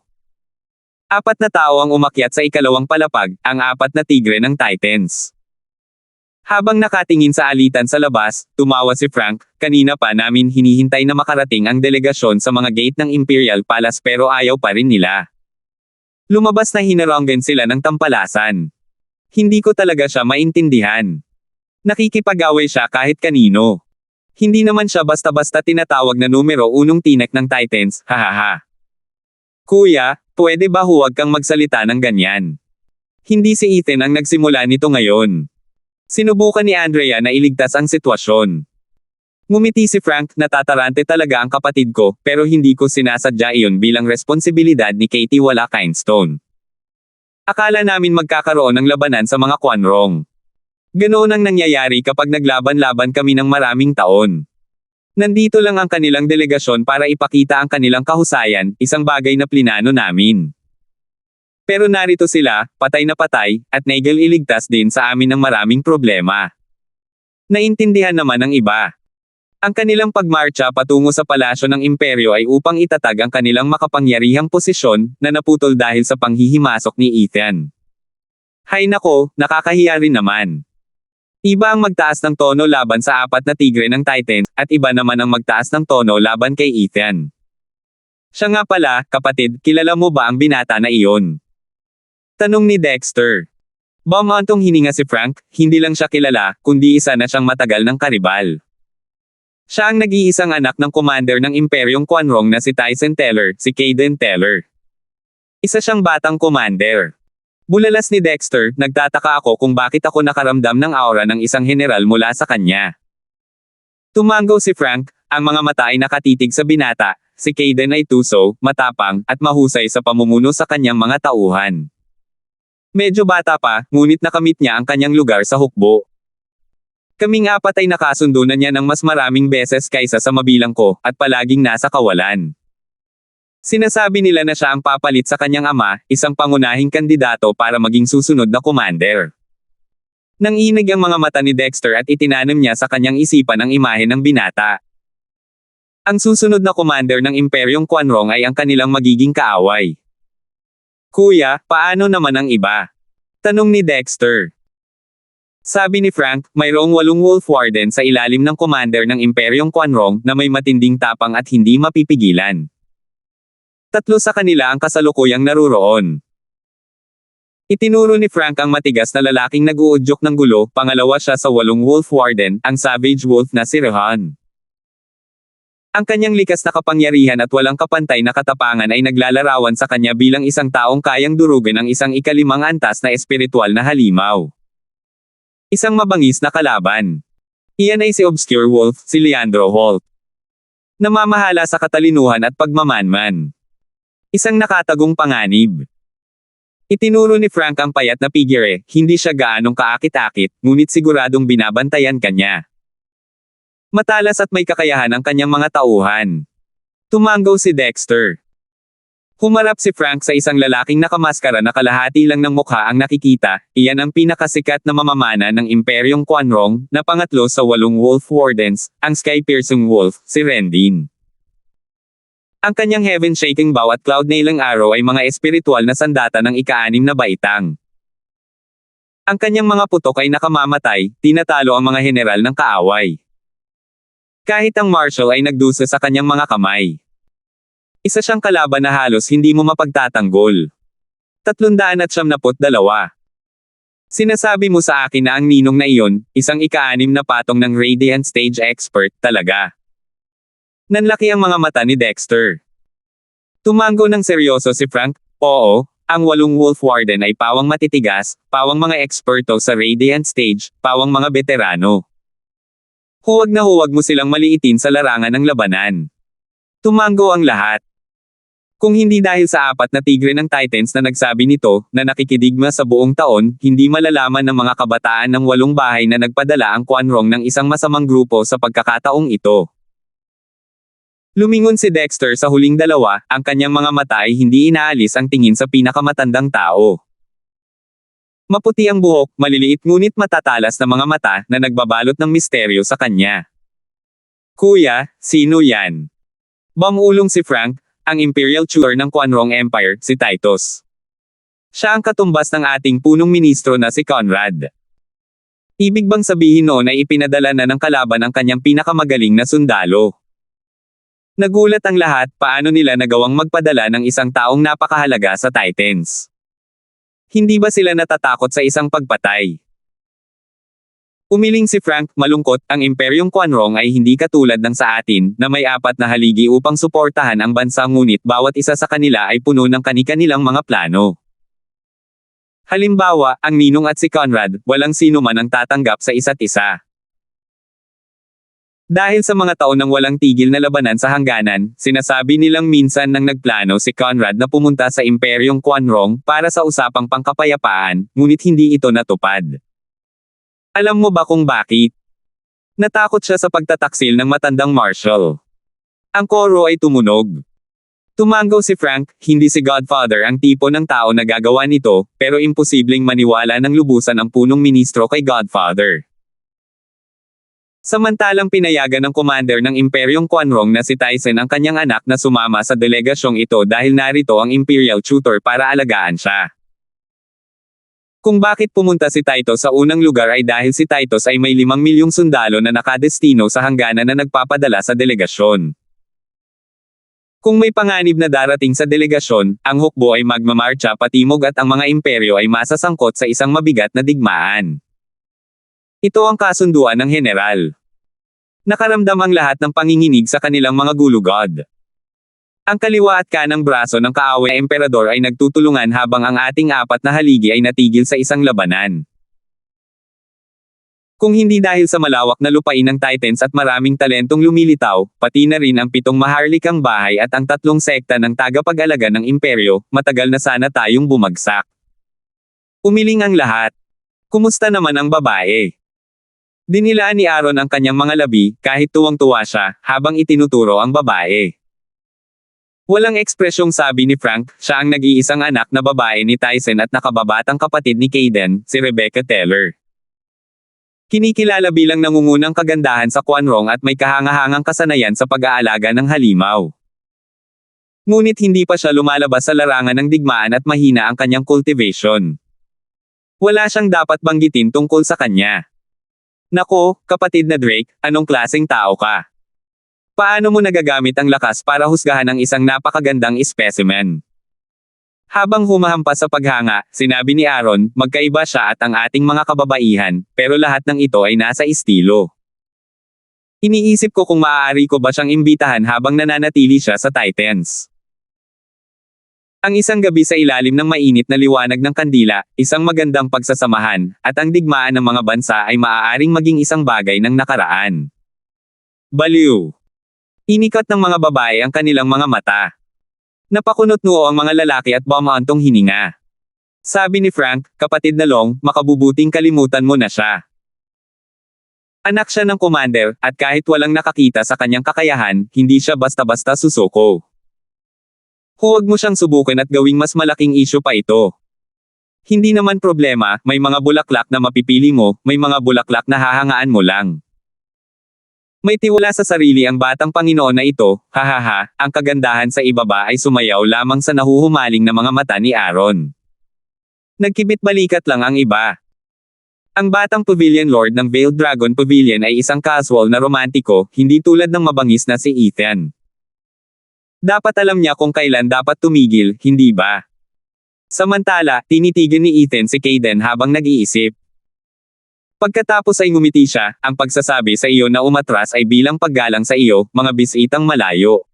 4 na tao ang umakyat sa ikalawang palapag, ang 4 na tigre ng Titans. Habang nakatingin sa alitan sa labas, tumawa si Frank, kanina pa namin hinihintay na makarating ang delegasyon sa mga gate ng Imperial Palace pero ayaw pa rin nila. Lumabas na hinaranggan sila ng tampalasan. Hindi ko talaga siya maintindihan. Nakikipag-away siya kahit kanino. Hindi naman siya basta-basta tinatawag na numero 1 tinek ng Titans, hahaha. Kuya, pwede ba huwag kang magsalita ng ganyan? Hindi si Ethan ang nagsimula nito ngayon. Sinubukan ni Andrea na iligtas ang sitwasyon. Ngumiti si Frank, natatarante talaga ang kapatid ko, pero hindi ko sinasadya iyon bilang responsibilidad ni Katie wala Kindstone. Akala namin magkakaroon ng labanan sa mga Quanrong. Ganoon ang nangyayari kapag naglaban-laban kami ng maraming taon. Nandito lang ang kanilang delegasyon para ipakita ang kanilang kahusayan, isang bagay na plinano namin. Pero narito sila, patay na patay, at Nigel iligtas din sa amin ng maraming problema. Naintindihan naman ng iba. Ang kanilang pagmarcha patungo sa palasyo ng imperyo ay upang itatag ang kanilang makapangyarihang posisyon, na naputol dahil sa panghihimasok ni Ethan. Hay nako, nakakahiya rin naman. Iba ang magtaas ng tono laban sa 4 na tigre ng Titans, at iba naman ang magtaas ng tono laban kay Ethan. Siya nga pala, kapatid, kilala mo ba ang binata na iyon? Tanong ni Dexter. Bumantong hininga si Frank, hindi lang siya kilala, kundi isa na siyang matagal ng karibal. Siya ang nag-iisang anak ng commander ng Imperyong Quanrong na si Tyson Teller, si Caden Teller. Isa siyang batang commander. Bulalas ni Dexter, nagtataka ako kung bakit ako nakaramdam ng aura ng isang general mula sa kanya. Tumango si Frank, ang mga mata ay nakatitig sa binata, si Caden ay tuso, matapang, at mahusay sa pamumuno sa kanyang mga tauhan. Medyo bata pa, ngunit nakamit niya ang kanyang lugar sa hukbo. Kaming apat ay nakasundo na niya ng mas maraming beses kaysa sa mabilang ko, at palaging nasa kawalan. Sinasabi nila na siya ang papalit sa kanyang ama, isang pangunahing kandidato para maging susunod na commander. Nanginig ang mga mata ni Dexter at itinanam niya sa kanyang isipan ang imahe ng binata. Ang susunod na commander ng Imperyong Quanrong ay ang kanilang magiging kaaway. Kuya, paano naman ang iba? Tanong ni Dexter. Sabi ni Frank, mayroong 8 Wolf Warden sa ilalim ng commander ng Imperyong Quanrong na may matinding tapang at hindi mapipigilan. 3 sa kanila ang kasalukuyang naruroon. Itinuro ni Frank ang matigas na lalaking nag-uudyok ng gulo, pangalawa siya sa 8 Wolf Warden, ang Savage Wolf na si Rehan. Ang kanyang likas na kapangyarihan at walang kapantay na katapangan ay naglalarawan sa kanya bilang isang taong kayang durugan ang isang ika-5 antas na espiritual na halimaw. Isang mabangis na kalaban. Iyan ay si Obscure Wolf, si Leandro Holt. Namamahala sa katalinuhan at pagmamanman. Isang nakatagong panganib. Itinuro ni Frank ang payat na figure, hindi siya gaanong kaakit-akit, ngunit siguradong binabantayan kanya. Matalas at may kakayahan ang kanyang mga tauhan. Tumango si Dexter. Humarap si Frank sa isang lalaking nakamaskara na kalahati lang ng mukha ang nakikita, iyan ang pinakasikat na mamamana ng Imperyong Quanrong, na pangatlo sa 8 Wolf Wardens, ang Sky-Piercing Wolf, si Rendin. Ang kanyang heaven-shaking bow at cloud-nailing arrow ay mga espiritual na sandata ng ika-6 na baitang. Ang kanyang mga putok ay nakamamatay, tinatalo ang mga general ng kaaway. Kahit ang marshal ay nagdusa sa kanyang mga kamay. Isa siyang kalaban na halos hindi mo mapagtatanggol. 372. Sinasabi mo sa akin na ang ninong na iyon, isang ika-6 na patong ng Radiant Stage Expert, talaga. Nanlaki ang mga mata ni Dexter. Tumango ng seryoso si Frank, oo, ang 8 Wolf Warden ay pawang matitigas, pawang mga eksperto sa Radiant Stage, pawang mga veterano. Huwag na huwag mo silang maliitin sa larangan ng labanan. Tumango ang lahat. Kung hindi dahil sa 4 na tigre ng Titans na nagsabi nito, na nakikidigma sa buong taon, hindi malalaman ng mga kabataan ng 8 bahay na nagpadala ang Quanrong ng isang masamang grupo sa pagkakataong ito. Lumingon si Dexter sa huling dalawa, ang kanyang mga mata ay hindi inaalis ang tingin sa pinakamatandang tao. Maputi ang buhok, maliliit ngunit matatalas na mga mata na nagbabalot ng misteryo sa kanya. Kuya, sino yan? Bumulong si Frank, ang Imperial Tutor ng Quanrong Empire, si Titus. Siya ang katumbas ng ating punong ministro na si Conrad. Ibig bang sabihin noon ay ipinadala na ng kalaban ang kanyang pinakamagaling na sundalo? Nagulat ang lahat, paano nila nagawang magpadala ng isang taong napakahalaga sa Titans? Hindi ba sila natatakot sa isang pagpatay? Umiling si Frank, malungkot, ang Imperyong Quanrong ay hindi katulad ng sa atin, na may 4 na haligi upang suportahan ang bansa ngunit bawat isa sa kanila ay puno ng kani-kanilang mga plano. Halimbawa, ang ninong at si Conrad, walang sino man ang tatanggap sa isa't isa. Dahil sa mga taon ng walang tigil na labanan sa hangganan, sinasabi nilang minsan nang nagplano si Conrad na pumunta sa Imperyong Quanrong para sa usapang pangkapayapaan, ngunit hindi ito natupad. Alam mo ba kung bakit? Natakot siya sa pagtataksil ng matandang marshal. Ang koro ay tumunog. Tumango si Frank, hindi si Godfather ang tipo ng tao na gagawa nito, pero imposibleng maniwala ng lubusan ang punong ministro kay Godfather. Samantalang pinayagan ng commander ng Imperyong Quanrong na si Tyson ang kanyang anak na sumama sa delegasyong ito dahil narito ang Imperial Tutor para alagaan siya. Kung bakit pumunta si Titus sa unang lugar ay dahil si Titus ay may 5 milyong sundalo na nakadestino sa hangganan na nagpapadala sa delegasyon. Kung may panganib na darating sa delegasyon, ang hukbo ay magmamarcha patimog at ang mga imperyo ay masasangkot sa isang mabigat na digmaan. Ito ang kasunduan ng general. Nakaramdam ang lahat ng panginginig sa kanilang mga gulugod. Ang kaliwa at kanang braso ng kaaway na emperador ay nagtutulungan habang ang ating apat na haligi ay natigil sa isang labanan. Kung hindi dahil sa malawak na lupain ng Titans at maraming talentong lumilitaw, pati na rin ang 7 maharlikang bahay at ang 3 sekta ng tagapag-alaga ng imperyo, matagal na sana tayong bumagsak. Umiling ang lahat. Kumusta naman ang babae? Dinilaan ni Aaron ang kanyang mga labi, kahit tuwang-tuwa siya, habang itinuturo ang babae. Walang ekspresyong sabi ni Frank, siya ang nag-iisang anak na babae ni Tyson at nakababatang kapatid ni Caden, si Rebecca Teller. Kinikilala bilang nangungunang kagandahan sa Quanrong at may kahangahangang kasanayan sa pag-aalaga ng halimaw. Ngunit hindi pa siya lumalabas sa larangan ng digmaan at mahina ang kanyang cultivation. Wala siyang dapat banggitin tungkol sa kanya. Nako, kapatid na Drake, anong klaseng tao ka? Paano mo nagagamit ang lakas para husgahan ang isang napakagandang specimen? Habang humahampas sa paghanga, sinabi ni Aaron, magkaiba siya at ang ating mga kababaihan, pero lahat ng ito ay nasa estilo. Iniisip ko kung maaari ko ba siyang imbitahan habang nananatili siya sa Titans. Ang isang gabi sa ilalim ng mainit na liwanag ng kandila, isang magandang pagsasamahan, at ang digmaan ng mga bansa ay maaaring maging isang bagay ng nakaraan. Baliw. Inikat ng mga babae ang kanilang mga mata. Napakunot noo ang mga lalaki at bumantong hininga. Sabi ni Frank, kapatid na Long, makabubuting kalimutan mo na siya. Anak siya ng commander, at kahit walang nakakita sa kanyang kakayahan, hindi siya basta-basta susuko. Huwag mo siyang subukin at gawing mas malaking isyu pa ito. Hindi naman problema, may mga bulaklak na mapipili mo, may mga bulaklak na hahangaan mo lang. May tiwala sa sarili ang batang Panginoon na ito, hahaha, ang kagandahan sa ibaba ay sumayaw lamang sa nahuhumaling na mga mata ni Aaron. Nagkibit balikat lang ang iba. Ang batang Pavilion Lord ng Veiled Dragon Pavilion ay isang casual na romantiko, hindi tulad ng mabangis na si Ethan. Dapat alam niya kung kailan dapat tumigil, hindi ba? Samantala, tinitigan ni Ethan si Caden habang nag-iisip. Pagkatapos ay ngumiti siya, ang pagsasabi sa iyo na umatras ay bilang paggalang sa iyo, mga bisitang malayo.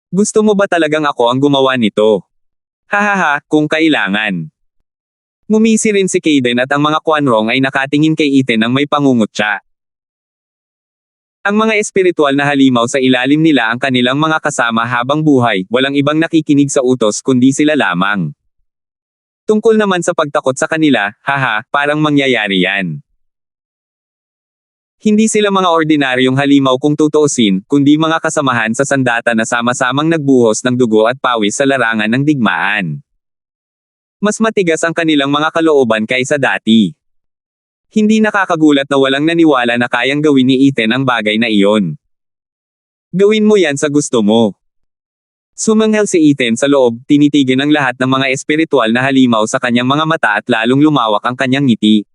Gusto mo ba talagang ako ang gumawa nito? Hahaha, kung kailangan. Ngumisi rin si Caden at ang mga Quanrong ay nakatingin kay Ethan ng may pangungutya. Ang mga espiritual na halimaw sa ilalim nila ang kanilang mga kasama habang buhay, walang ibang nakikinig sa utos kundi sila lamang. Tungkol naman sa pagtakot sa kanila, haha, parang mangyayari yan. Hindi sila mga ordinaryong halimaw kung tutuusin, kundi mga kasamahan sa sandata na sama-samang nagbuhos ng dugo at pawis sa larangan ng digmaan. Mas matigas ang kanilang mga kalooban kaysa dati. Hindi nakakagulat na walang naniwala na kayang gawin ni Ethan ang bagay na iyon. Gawin mo yan sa gusto mo. Sumanghel si Ethan sa loob, tinitigan ang lahat ng mga espiritual na halimaw sa kanyang mga mata at lalong lumawak ang kanyang ngiti.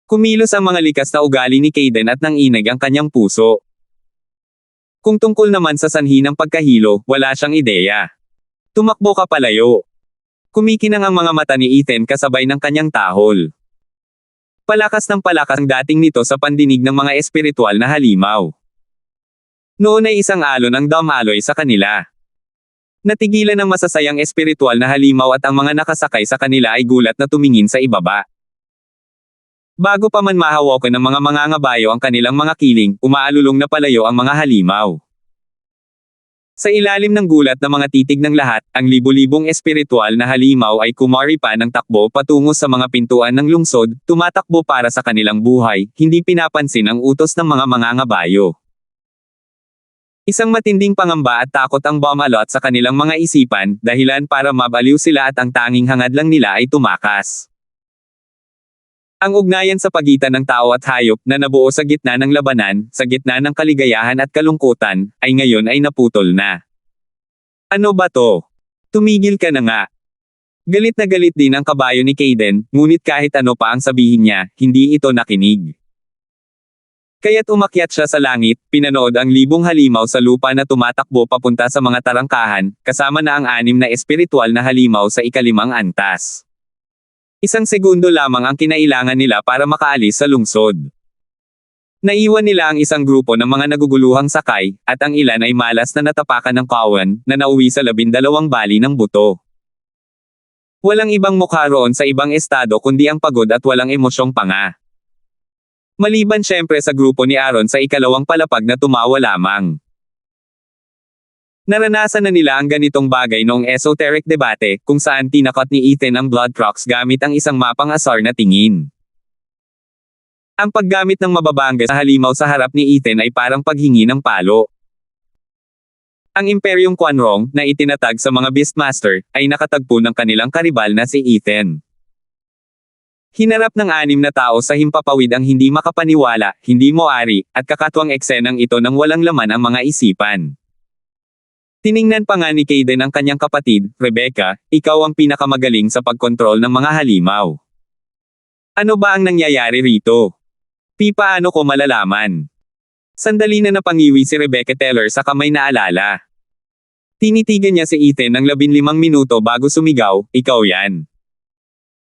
Kumilos ang mga likas na ugali ni Caden at nanginag ang kanyang puso. Kung tungkol naman sa sanhi ng pagkahilo, wala siyang ideya. Tumakbo ka palayo. Kumikinang ang mga mata ni Ethan kasabay ng kanyang tahol. Palakas ng palakas ang dating nito sa pandinig ng mga espiritual na halimaw. Noon ay isang alon ang dumaloy sa kanila. Natigilan ng masasayang espiritual na halimaw at ang mga nakasakay sa kanila ay gulat na tumingin sa ibaba. Bago pa man mahawakan ng mga mangangabayo ang kanilang mga kiling, umaalulong na palayo ang mga halimaw. Sa ilalim ng gulat na mga titig ng lahat, ang libu-libong espiritual na halimaw ay kumari pa ng takbo patungo sa mga pintuan ng lungsod, tumatakbo para sa kanilang buhay, hindi pinapansin ang utos ng mga mangangabayo. Isang matinding pangamba at takot ang bumalot sa kanilang mga isipan, dahilan para mabaliw sila at ang tanging hangad lang nila ay tumakas. Ang ugnayan sa pagitan ng tao at hayop na nabuo sa gitna ng labanan, sa gitna ng kaligayahan at kalungkutan, ay ngayon ay naputol na. Ano ba to? Tumigil ka na nga. Galit na galit din ang kabayo ni Caden, ngunit kahit ano pa ang sabihin niya, hindi ito nakinig. Kaya't umakyat siya sa langit, pinanood ang libong halimaw sa lupa na tumatakbo papunta sa mga tarangkahan, kasama na ang 6 na espiritual na halimaw sa ikalimang antas. 1 segundo lamang ang kinailangan nila para makaalis sa lungsod. Naiwan nila ang isang grupo ng mga naguguluhang sakay, at ang ilan ay malas na natapakan ng kawan, na nauwi sa 12 bali ng buto. Walang ibang mukha roon sa ibang estado kundi ang pagod at walang emosyong panga. Maliban syempre sa grupo ni Aaron sa ikalawang palapag na tumawa lamang. Naranasan na nila ang ganitong bagay noong esoteric debate, kung saan tinakot ni Ethan ang blood crux gamit ang isang mapang asar na tingin. Ang paggamit ng mababangga sa halimaw sa harap ni Ethan ay parang paghingi ng palo. Ang Imperyong Quanrong, na itinatag sa mga Beastmaster, ay nakatagpo ng kanilang karibal na si Ethan. Hinarap ng 6 na tao sa himpapawid ang hindi makapaniwala, hindi moari, at kakatwang eksenang ito nang walang laman ang mga isipan. Tiningnan pa nga ni Kaden ang kanyang kapatid, Rebecca, ikaw ang pinakamagaling sa pagkontrol ng mga halimaw. Ano ba ang nangyayari rito? Paano ko malalaman? Sandali na napangiwi si Rebecca Teller sa kamay na alala. Tinitigan niya si Ethan ng 15 minuto bago sumigaw, ikaw yan.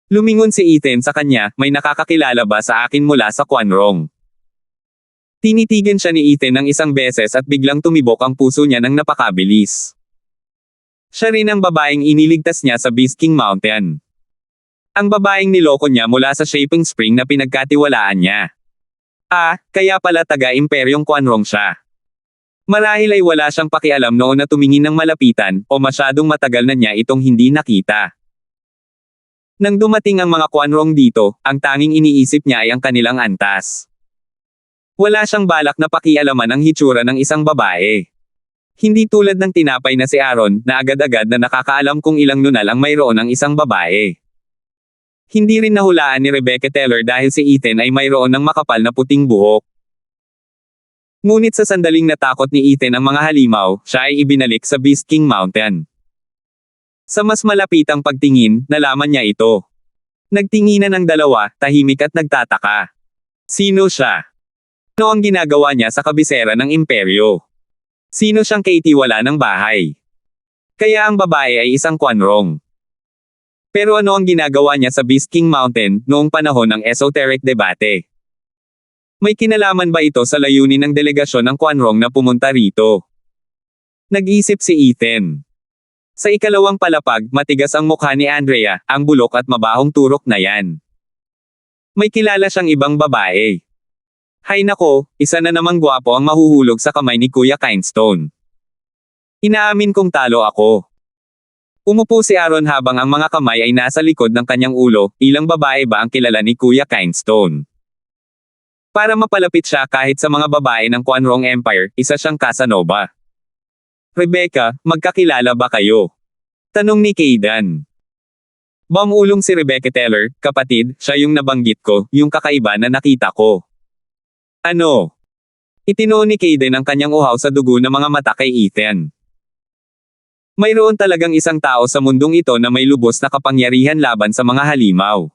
Lumingon si Ethan sa kanya, may nakakakilala ba sa akin mula sa Quanrong? Tinitigan siya ni Ethan ng isang beses at biglang tumibok ang puso niya ng napakabilis. Siya rin ang babaeng iniligtas niya sa Beast King Mountain. Ang babaeng niloko niya mula sa Shaping Spring na pinagkatiwalaan niya. Kaya pala taga-Imperyong Quanrong siya. Marahil ay wala siyang pakialam noon na tumingin ng malapitan, o masyadong matagal na niya itong hindi nakita. Nang dumating ang mga Quanrong dito, ang tanging iniisip niya ay ang kanilang antas. Wala siyang balak na pakialaman ang hitsura ng isang babae. Hindi tulad ng tinapay na si Aaron, na agad-agad na nakakaalam kung ilang nunal ang mayroon ng isang babae. Hindi rin nahulaan ni Rebecca Teller dahil si Ethan ay mayroon ng makapal na puting buhok. Ngunit sa sandaling natakot ni Ethan ang mga halimaw, siya ay ibinalik sa Beast King Mountain. Sa mas malapitang pagtingin, nalaman niya ito. Nagtinginan ang dalawa, tahimik at nagtataka. Sino siya? Ano ang ginagawa niya sa kabisera ng imperyo? Sino siyang kaitiwala ng bahay? Kaya ang babae ay isang Quanrong. Pero ano ang ginagawa niya sa Beast King Mountain noong panahon ng esoteric debate? May kinalaman ba ito sa layunin ng delegasyon ng Quanrong na pumunta rito? Nag-isip si Ethan. Sa ikalawang palapag, matigas ang mukha ni Andrea, ang bulok at mabahong turok na yan. May kilala siyang ibang babae. Hay nako, isa na namang gwapo ang mahuhulog sa kamay ni Kuya Kindstone. Inaamin kong talo ako. Umupo si Aaron habang ang mga kamay ay nasa likod ng kanyang ulo, ilang babae ba ang kilala ni Kuya Kindstone? Para mapalapit siya kahit sa mga babae ng Quanrong Empire, isa siyang Casanova. Rebecca, magkakilala ba kayo? Tanong ni Kaden. Bumulong si Rebecca Teller, kapatid, siya yung nabanggit ko, yung kakaiba na nakita ko. Ano? Itinuon ni Kaden ang kanyang uhaw sa dugo ng mga mata kay Ethan. Mayroon talagang isang tao sa mundong ito na may lubos na kapangyarihan laban sa mga halimaw.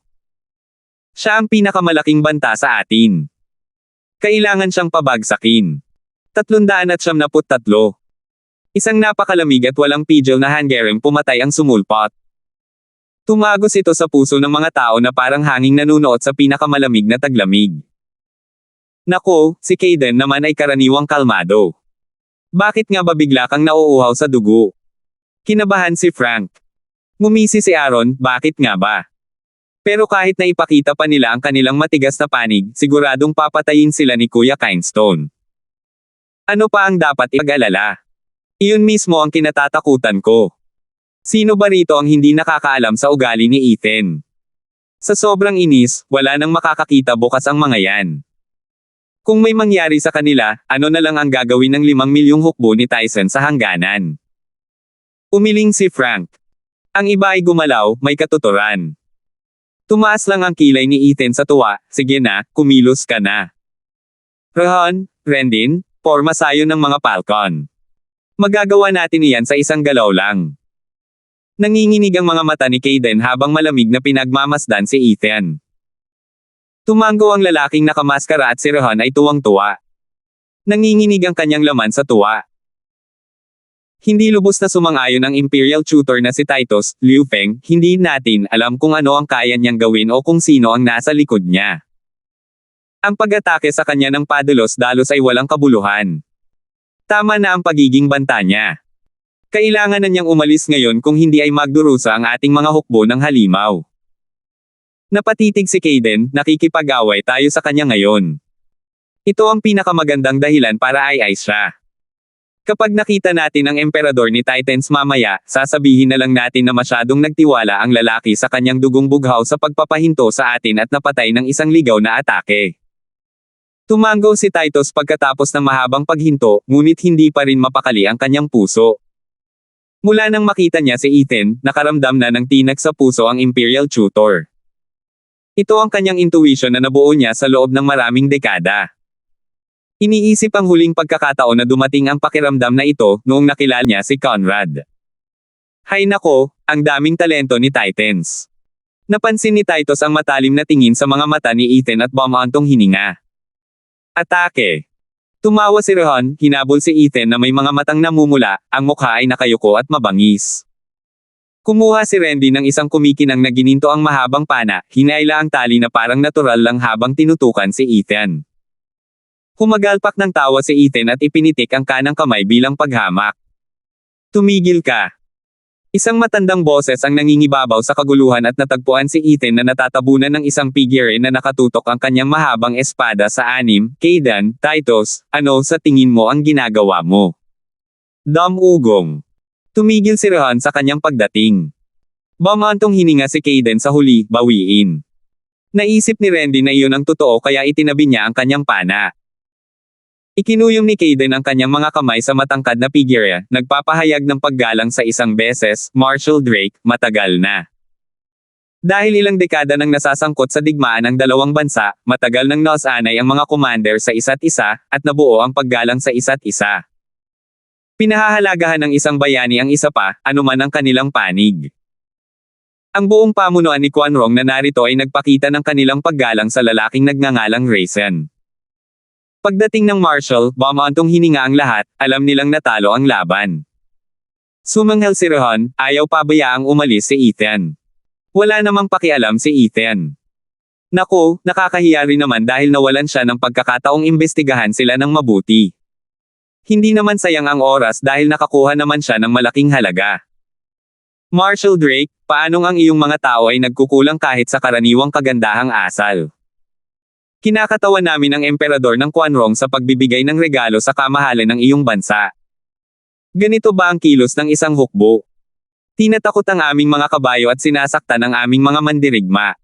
Siya ang pinakamalaking banta sa atin. Kailangan siyang pabagsakin. 373. Isang napakalamig at walang pidgel na hanggerem pumatay ang sumulpot. Tumagos ito sa puso ng mga tao na parang hanging nanunuot sa pinakamalamig na taglamig. Nako, si Kaden naman ay karaniwang kalmado. Bakit nga ba bigla kang nauuhaw sa dugo? Kinabahan si Frank. Ngumisi si Aaron, bakit nga ba? Pero kahit na ipakita pa nila ang kanilang matigas na panig, siguradong papatayin sila ni Kuya Kindstone. Ano pa ang dapat ipag-alala? Iyon mismo ang kinatatakutan ko. Sino ba rito ang hindi nakakaalam sa ugali ni Ethan? Sa sobrang inis, wala nang makakakita bukas ang mga yan. Kung may mangyari sa kanila, ano na lang ang gagawin ng 5 milyong hukbo ni Tyson sa hangganan? Umiling si Frank. Ang iba ay gumalaw, may katuturan. Tumaas lang ang kilay ni Ethan sa tuwa, sige na, kumilos ka na. Rohan, Rendin, porma sayo ng mga Falcon. Magagawa natin iyan sa isang galaw lang. Nanginginig ang mga mata ni Kaden habang malamig na pinagmamasdan si Ethan. Tumango ang lalaking nakamaskara at si Rohan ay tuwang-tuwa. Nanginginig ang kanyang laman sa tuwa. Hindi lubos na sumang-ayon ang Imperial Tutor na si Titus, Liu Feng, hindi natin alam kung ano ang kaya niyang gawin o kung sino ang nasa likod niya. Ang pag-atake sa kanya ng padalos-dalos ay walang kabuluhan. Tama na ang pagiging banta niya. Kailangan na niyang umalis ngayon kung hindi ay magdurusa ang ating mga hukbo ng halimaw. Napatitig si Kaden, nakikipag-away tayo sa kanya ngayon. Ito ang pinakamagandang dahilan para ay siya. Kapag nakita natin ang emperador ni Titans mamaya, sasabihin na lang natin na masyadong nagtiwala ang lalaki sa kanyang dugong bughaw sa pagpapahinto sa atin at napatay ng isang ligaw na atake. Tumango si Titus pagkatapos ng mahabang paghinto, ngunit hindi pa rin mapakali ang kanyang puso. Mula nang makita niya si Ethan, nakaramdam na ng tinak sa puso ang Imperial Tutor. Ito ang kanyang intuition na nabuo niya sa loob ng maraming dekada. Iniisip ang huling pagkakataon na dumating ang pakiramdam na ito noong nakilala niya si Conrad. Hay nako, ang daming talento ni Titans. Napansin ni Titus ang matalim na tingin sa mga mata ni Ethan at bumantong hininga. Atake! Tumawa si Rohan, hinabol si Ethan na may mga matang namumula, ang mukha ay nakayuko at mabangis. Kumuha si Randy ng isang kumikinang na gininto ang mahabang pana, hinayla ang tali na parang natural lang habang tinutukan si Ethan. Humagalpak ng tawa si Ethan at ipinitik ang kanang kamay bilang paghamak. Tumigil ka! Isang matandang boses ang nangingibabaw sa kaguluhan at natagpuan si Ethan na natatabunan ng isang figure na nakatutok ang kanyang mahabang espada sa anim. Kaden, Titus, ano sa tingin mo ang ginagawa mo? Ugong. Tumigil si Rohan sa kanyang pagdating. Bumantong hininga si Kaden sa huli, bawiin. Naisip ni Randy na iyon ang totoo kaya itinabi niya ang kanyang pana. Ikinuyom ni Kaden ang kanyang mga kamay sa matangkad na figure, nagpapahayag ng paggalang sa isang beses, Marshal Drake, matagal na. Dahil ilang dekada nang nasasangkot sa digmaan ang dalawang bansa, matagal nang nasanay ang mga commander sa isa't isa, at nabuo ang paggalang sa isa't isa. Pinahahalagahan ng isang bayani ang isa pa, anuman ang kanilang panig. Ang buong pamunuan ni Quan Rong na narito ay nagpakita ng kanilang paggalang sa lalaking nagngangalang Raisin. Pagdating ng Marshal, bumantong hininga ang lahat, alam nilang natalo ang laban. Sumanghel si Rohan, ayaw pabayaang umalis si Ethan. Wala namang pakialam si Ethan. Naku, nakakahiya rin naman dahil nawalan siya ng pagkakataong imbestigahan sila ng mabuti. Hindi naman sayang ang oras dahil nakakuha naman siya ng malaking halaga. Marshal Drake, paanong ang iyong mga tao ay nagkukulang kahit sa karaniwang kagandahang asal? Kinakatawan namin ang emperador ng Quan Rong sa pagbibigay ng regalo sa kamahalan ng iyong bansa. Ganito ba ang kilos ng isang hukbo? Tinatakot ang aming mga kabayo at sinasaktan ang aming mga mandirigma.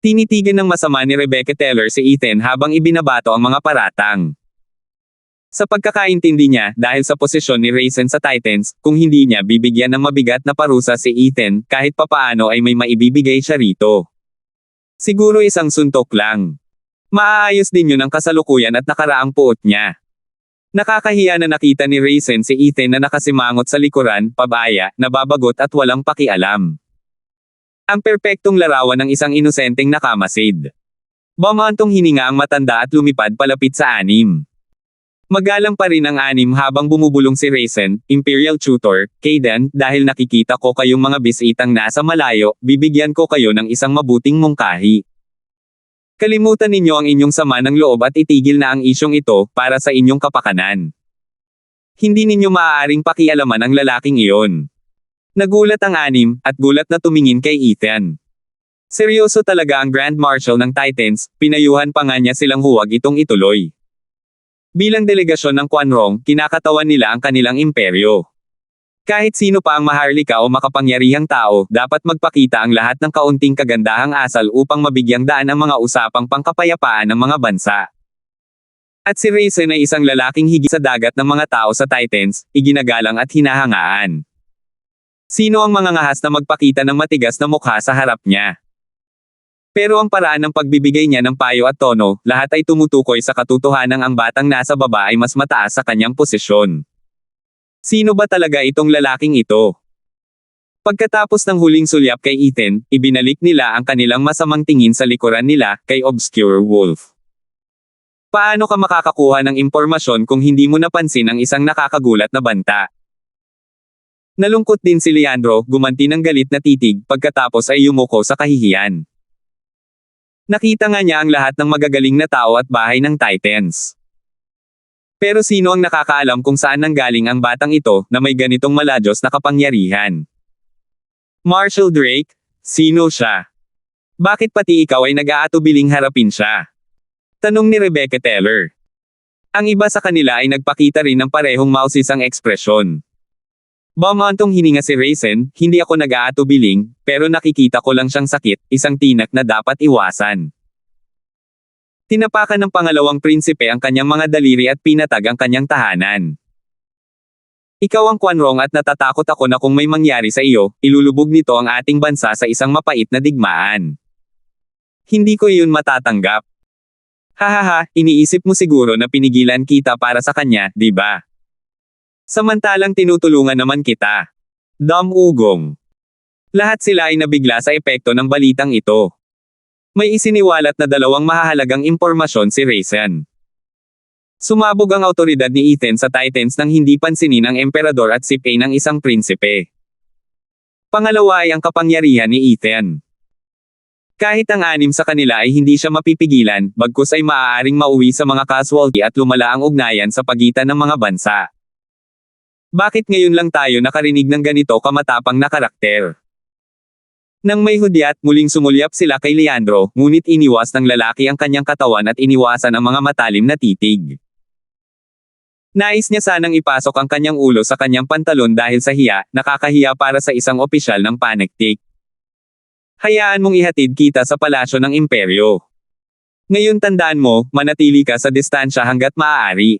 Tinitigan ng masama ni Rebecca Teller si Ethan habang ibinabato ang mga paratang. Sa pagkakaintindi niya, dahil sa posisyon ni Raisin sa Titans, kung hindi niya bibigyan ng mabigat na parusa si Ethan, kahit papaano ay may maibibigay siya rito. Siguro isang suntok lang. Maaayos din yun ang kasalukuyan at nakaraang puot niya. Nakakahiya na nakita ni Raisin si Ethan na nakasimangot sa likuran, pabaya, nababagot at walang pakialam. Ang perpektong larawan ng isang inosenteng nakamasid. Bumantong hininga ang matanda at lumipad palapit sa anim. Magalang pa rin ang anim habang bumubulong si Raisin, Imperial Tutor, Kaden, dahil nakikita ko kayong mga bisitang nasa malayo, bibigyan ko kayo ng isang mabuting mungkahi. Kalimutan ninyo ang inyong sama ng loob at itigil na ang isyong ito, para sa inyong kapakanan. Hindi ninyo maaaring pakialaman ang lalaking iyon. Nagulat ang anim, at gulat na tumingin kay Ethan. Seryoso talaga ang Grand Marshal ng Titans, pinayuhan pa nga niya silang huwag itong ituloy. Bilang delegasyon ng Quan Rong, kinakatawan nila ang kanilang imperyo. Kahit sino pa ang maharlika o makapangyarihang tao, dapat magpakita ang lahat ng kaunting kagandahang asal upang mabigyang daan ang mga usapang pangkapayapaan ng mga bansa. At si Raisin ay isang lalaking higit sa dagat ng mga tao sa Titans, iginagalang at hinahangaan. Sino ang mangangahas na magpakita ng matigas na mukha sa harap niya? Pero ang paraan ng pagbibigay niya ng payo at tono, lahat ay tumutukoy sa katotohanang ang batang nasa baba ay mas mataas sa kanyang posisyon. Sino ba talaga itong lalaking ito? Pagkatapos ng huling sulyap kay Ethan, ibinalik nila ang kanilang masamang tingin sa likuran nila, kay Obscure Wolf. Paano ka makakakuha ng impormasyon kung hindi mo napansin ang isang nakakagulat na banta? Nalungkot din si Leandro, gumanti ng galit na titig, pagkatapos ay yumuko sa kahihiyan. Nakita nga niya ang lahat ng magagaling na tao at bahay ng Titans. Pero sino ang nakakaalam kung saan nanggaling ang batang ito, na may ganitong maladyos na kapangyarihan? Marshall Drake? Sino siya? Bakit pati ikaw ay nag-aatubiling harapin siya? Tanong ni Rebecca Teller. Ang iba sa kanila ay nagpakita rin ng parehong mausisang ekspresyon. Bumantong hininga si Raisin, hindi ako nag-aatubiling, pero nakikita ko lang siyang sakit, isang tinak na dapat iwasan. Tinapakan ng pangalawang prinsipe ang kanyang mga daliri at pinatag ang kanyang tahanan. Ikaw ang Quanrong at natatakot ako na kung may mangyari sa iyo, ilulubog nito ang ating bansa sa isang mapait na digmaan. Hindi ko iyon matatanggap. Hahaha, iniisip mo siguro na pinigilan kita para sa kanya, di ba? Samantalang tinutulungan naman kita. Dam Ugong. Lahat sila ay nabigla sa epekto ng balitang ito. May isiniwalat na dalawang mahahalagang impormasyon si Raisin. Sumabog ang awtoridad ni Ethan sa Titans nang hindi pansinin ang emperador at sipa ng isang prinsipe. Pangalawa ay ang kapangyarihan ni Ethan. Kahit ang anim sa kanila ay hindi siya mapipigilan, bagkus ay maaaring mauwi sa mga casualty at lumala ang ugnayan sa pagitan ng mga bansa. Bakit ngayon lang tayo nakarinig ng ganito kamatapang na karakter? Nang may hudyat, muling sumulyap sila kay Leandro, ngunit iniwas ng lalaki ang kanyang katawan at iniwasan ang mga matalim na titig. Nais niya sanang ipasok ang kanyang ulo sa kanyang pantalon dahil sa hiya, nakakahiya para sa isang opisyal ng panektik. Hayaan mong ihatid kita sa palasyo ng imperyo. Ngayon tandaan mo, manatili ka sa distansya hanggat maaari.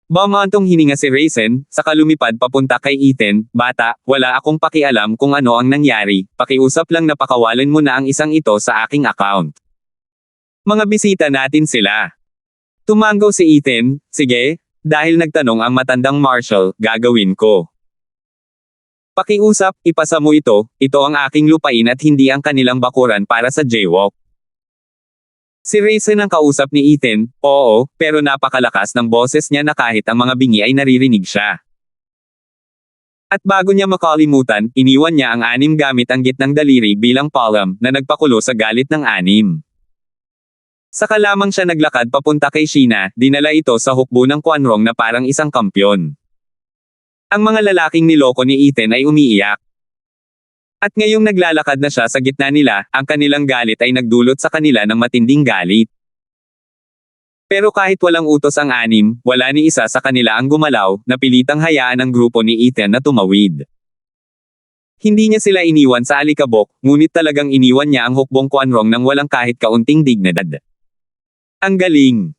Bumantong hininga si Raisin, saka lumipad papunta kay Ethan, bata, wala akong pakialam kung ano ang nangyari, pakiusap lang na pakawalan mo na ang isang ito sa aking account. Mga bisita natin sila. Tumanggaw si Ethan, sige. Dahil nagtanong ang matandang Marshall, gagawin ko. Pakiusap, ipasa mo ito ang aking lupain at hindi ang kanilang bakuran para sa jaywalk. Si Raisin ang kausap ni Ethan, oo, pero napakalakas ng boses niya na kahit ang mga bingi ay naririnig siya. At bago niya makalimutan, iniwan niya ang anim gamit ang gitnang daliri bilang palm, na nagpakulo sa galit ng anim. Saka lamang siya naglakad papunta kay Sheena, dinala ito sa hukbo ng Quanrong na parang isang kampyon. Ang mga lalaking niloko ni Ethan ay umiiyak. At ngayong naglalakad na siya sa gitna nila, ang kanilang galit ay nagdulot sa kanila ng matinding galit. Pero kahit walang utos ang anim, wala ni isa sa kanila ang gumalaw, napilitang hayaan ang grupo ni Ethan na tumawid. Hindi niya sila iniwan sa alikabok, ngunit talagang iniwan niya ang hukbong Quanrong nang walang kahit kaunting dignidad. Ang galing!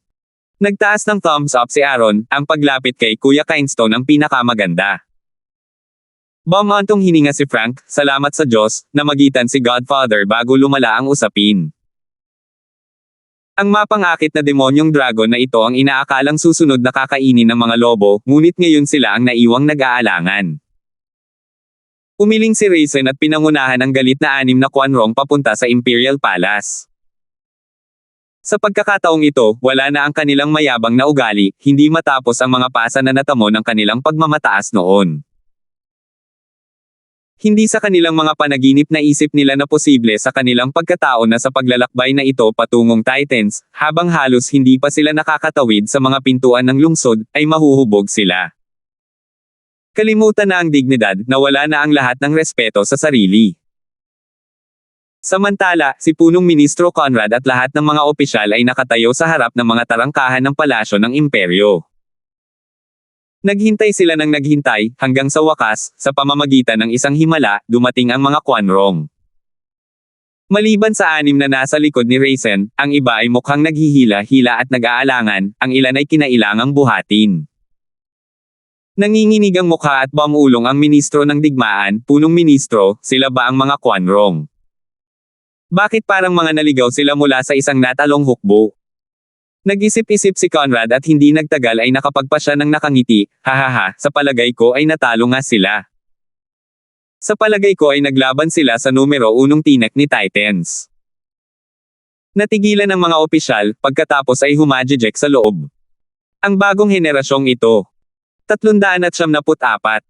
Nagtaas ng thumbs up si Aaron, ang paglapit kay Kuya Kindstone ang pinakamaganda. Bumantong hininga si Frank, salamat sa Diyos, na magitan si Godfather bago lumala ang usapin. Ang mapangakit na demonyong dragon na ito ang inaakalang susunod na kakainin ng mga lobo, ngunit ngayon sila ang naiwang nag-aalangan. Umiling si Raisin at pinangunahan ang galit na anim na Quanrong papunta sa Imperial Palace. Sa pagkakataong ito, wala na ang kanilang mayabang na ugali, hindi matapos ang mga pasa na natamo ng kanilang pagmamataas noon. Hindi sa kanilang mga panaginip na isip nila na posible sa kanilang pagkatao na sa paglalakbay na ito patungong Titans, habang halos hindi pa sila nakakatawid sa mga pintuan ng lungsod, ay mahuhubog sila. Kalimutan na ang dignidad, nawala na ang lahat ng respeto sa sarili. Samantala, si punong ministro Conrad at lahat ng mga opisyal ay nakatayo sa harap ng mga tarangkahan ng palasyo ng imperyo. Naghintay sila ng naghintay, hanggang sa wakas, sa pamamagitan ng isang himala, dumating ang mga Quanrong. Maliban sa anim na nasa likod ni Raisin, ang iba ay mukhang naghihila-hila at nag-aalangan, ang ilan ay kinailangang buhatin. Nanginginig ang mukha at bumulong ang ministro ng digmaan, punong ministro, sila ba ang mga Quanrong? Bakit parang mga naligaw sila mula sa isang natalong hukbo? Nag-isip-isip si Conrad at hindi nagtagal ay nakapagpa siya ng nakangiti, hahaha, sa palagay ko ay natalo nga sila. Sa palagay ko ay naglaban sila sa numero 1 tinek ni Titans. Natigilan ng mga opisyal, pagkatapos ay humajijek sa loob. Ang bagong henerasyong ito. 374.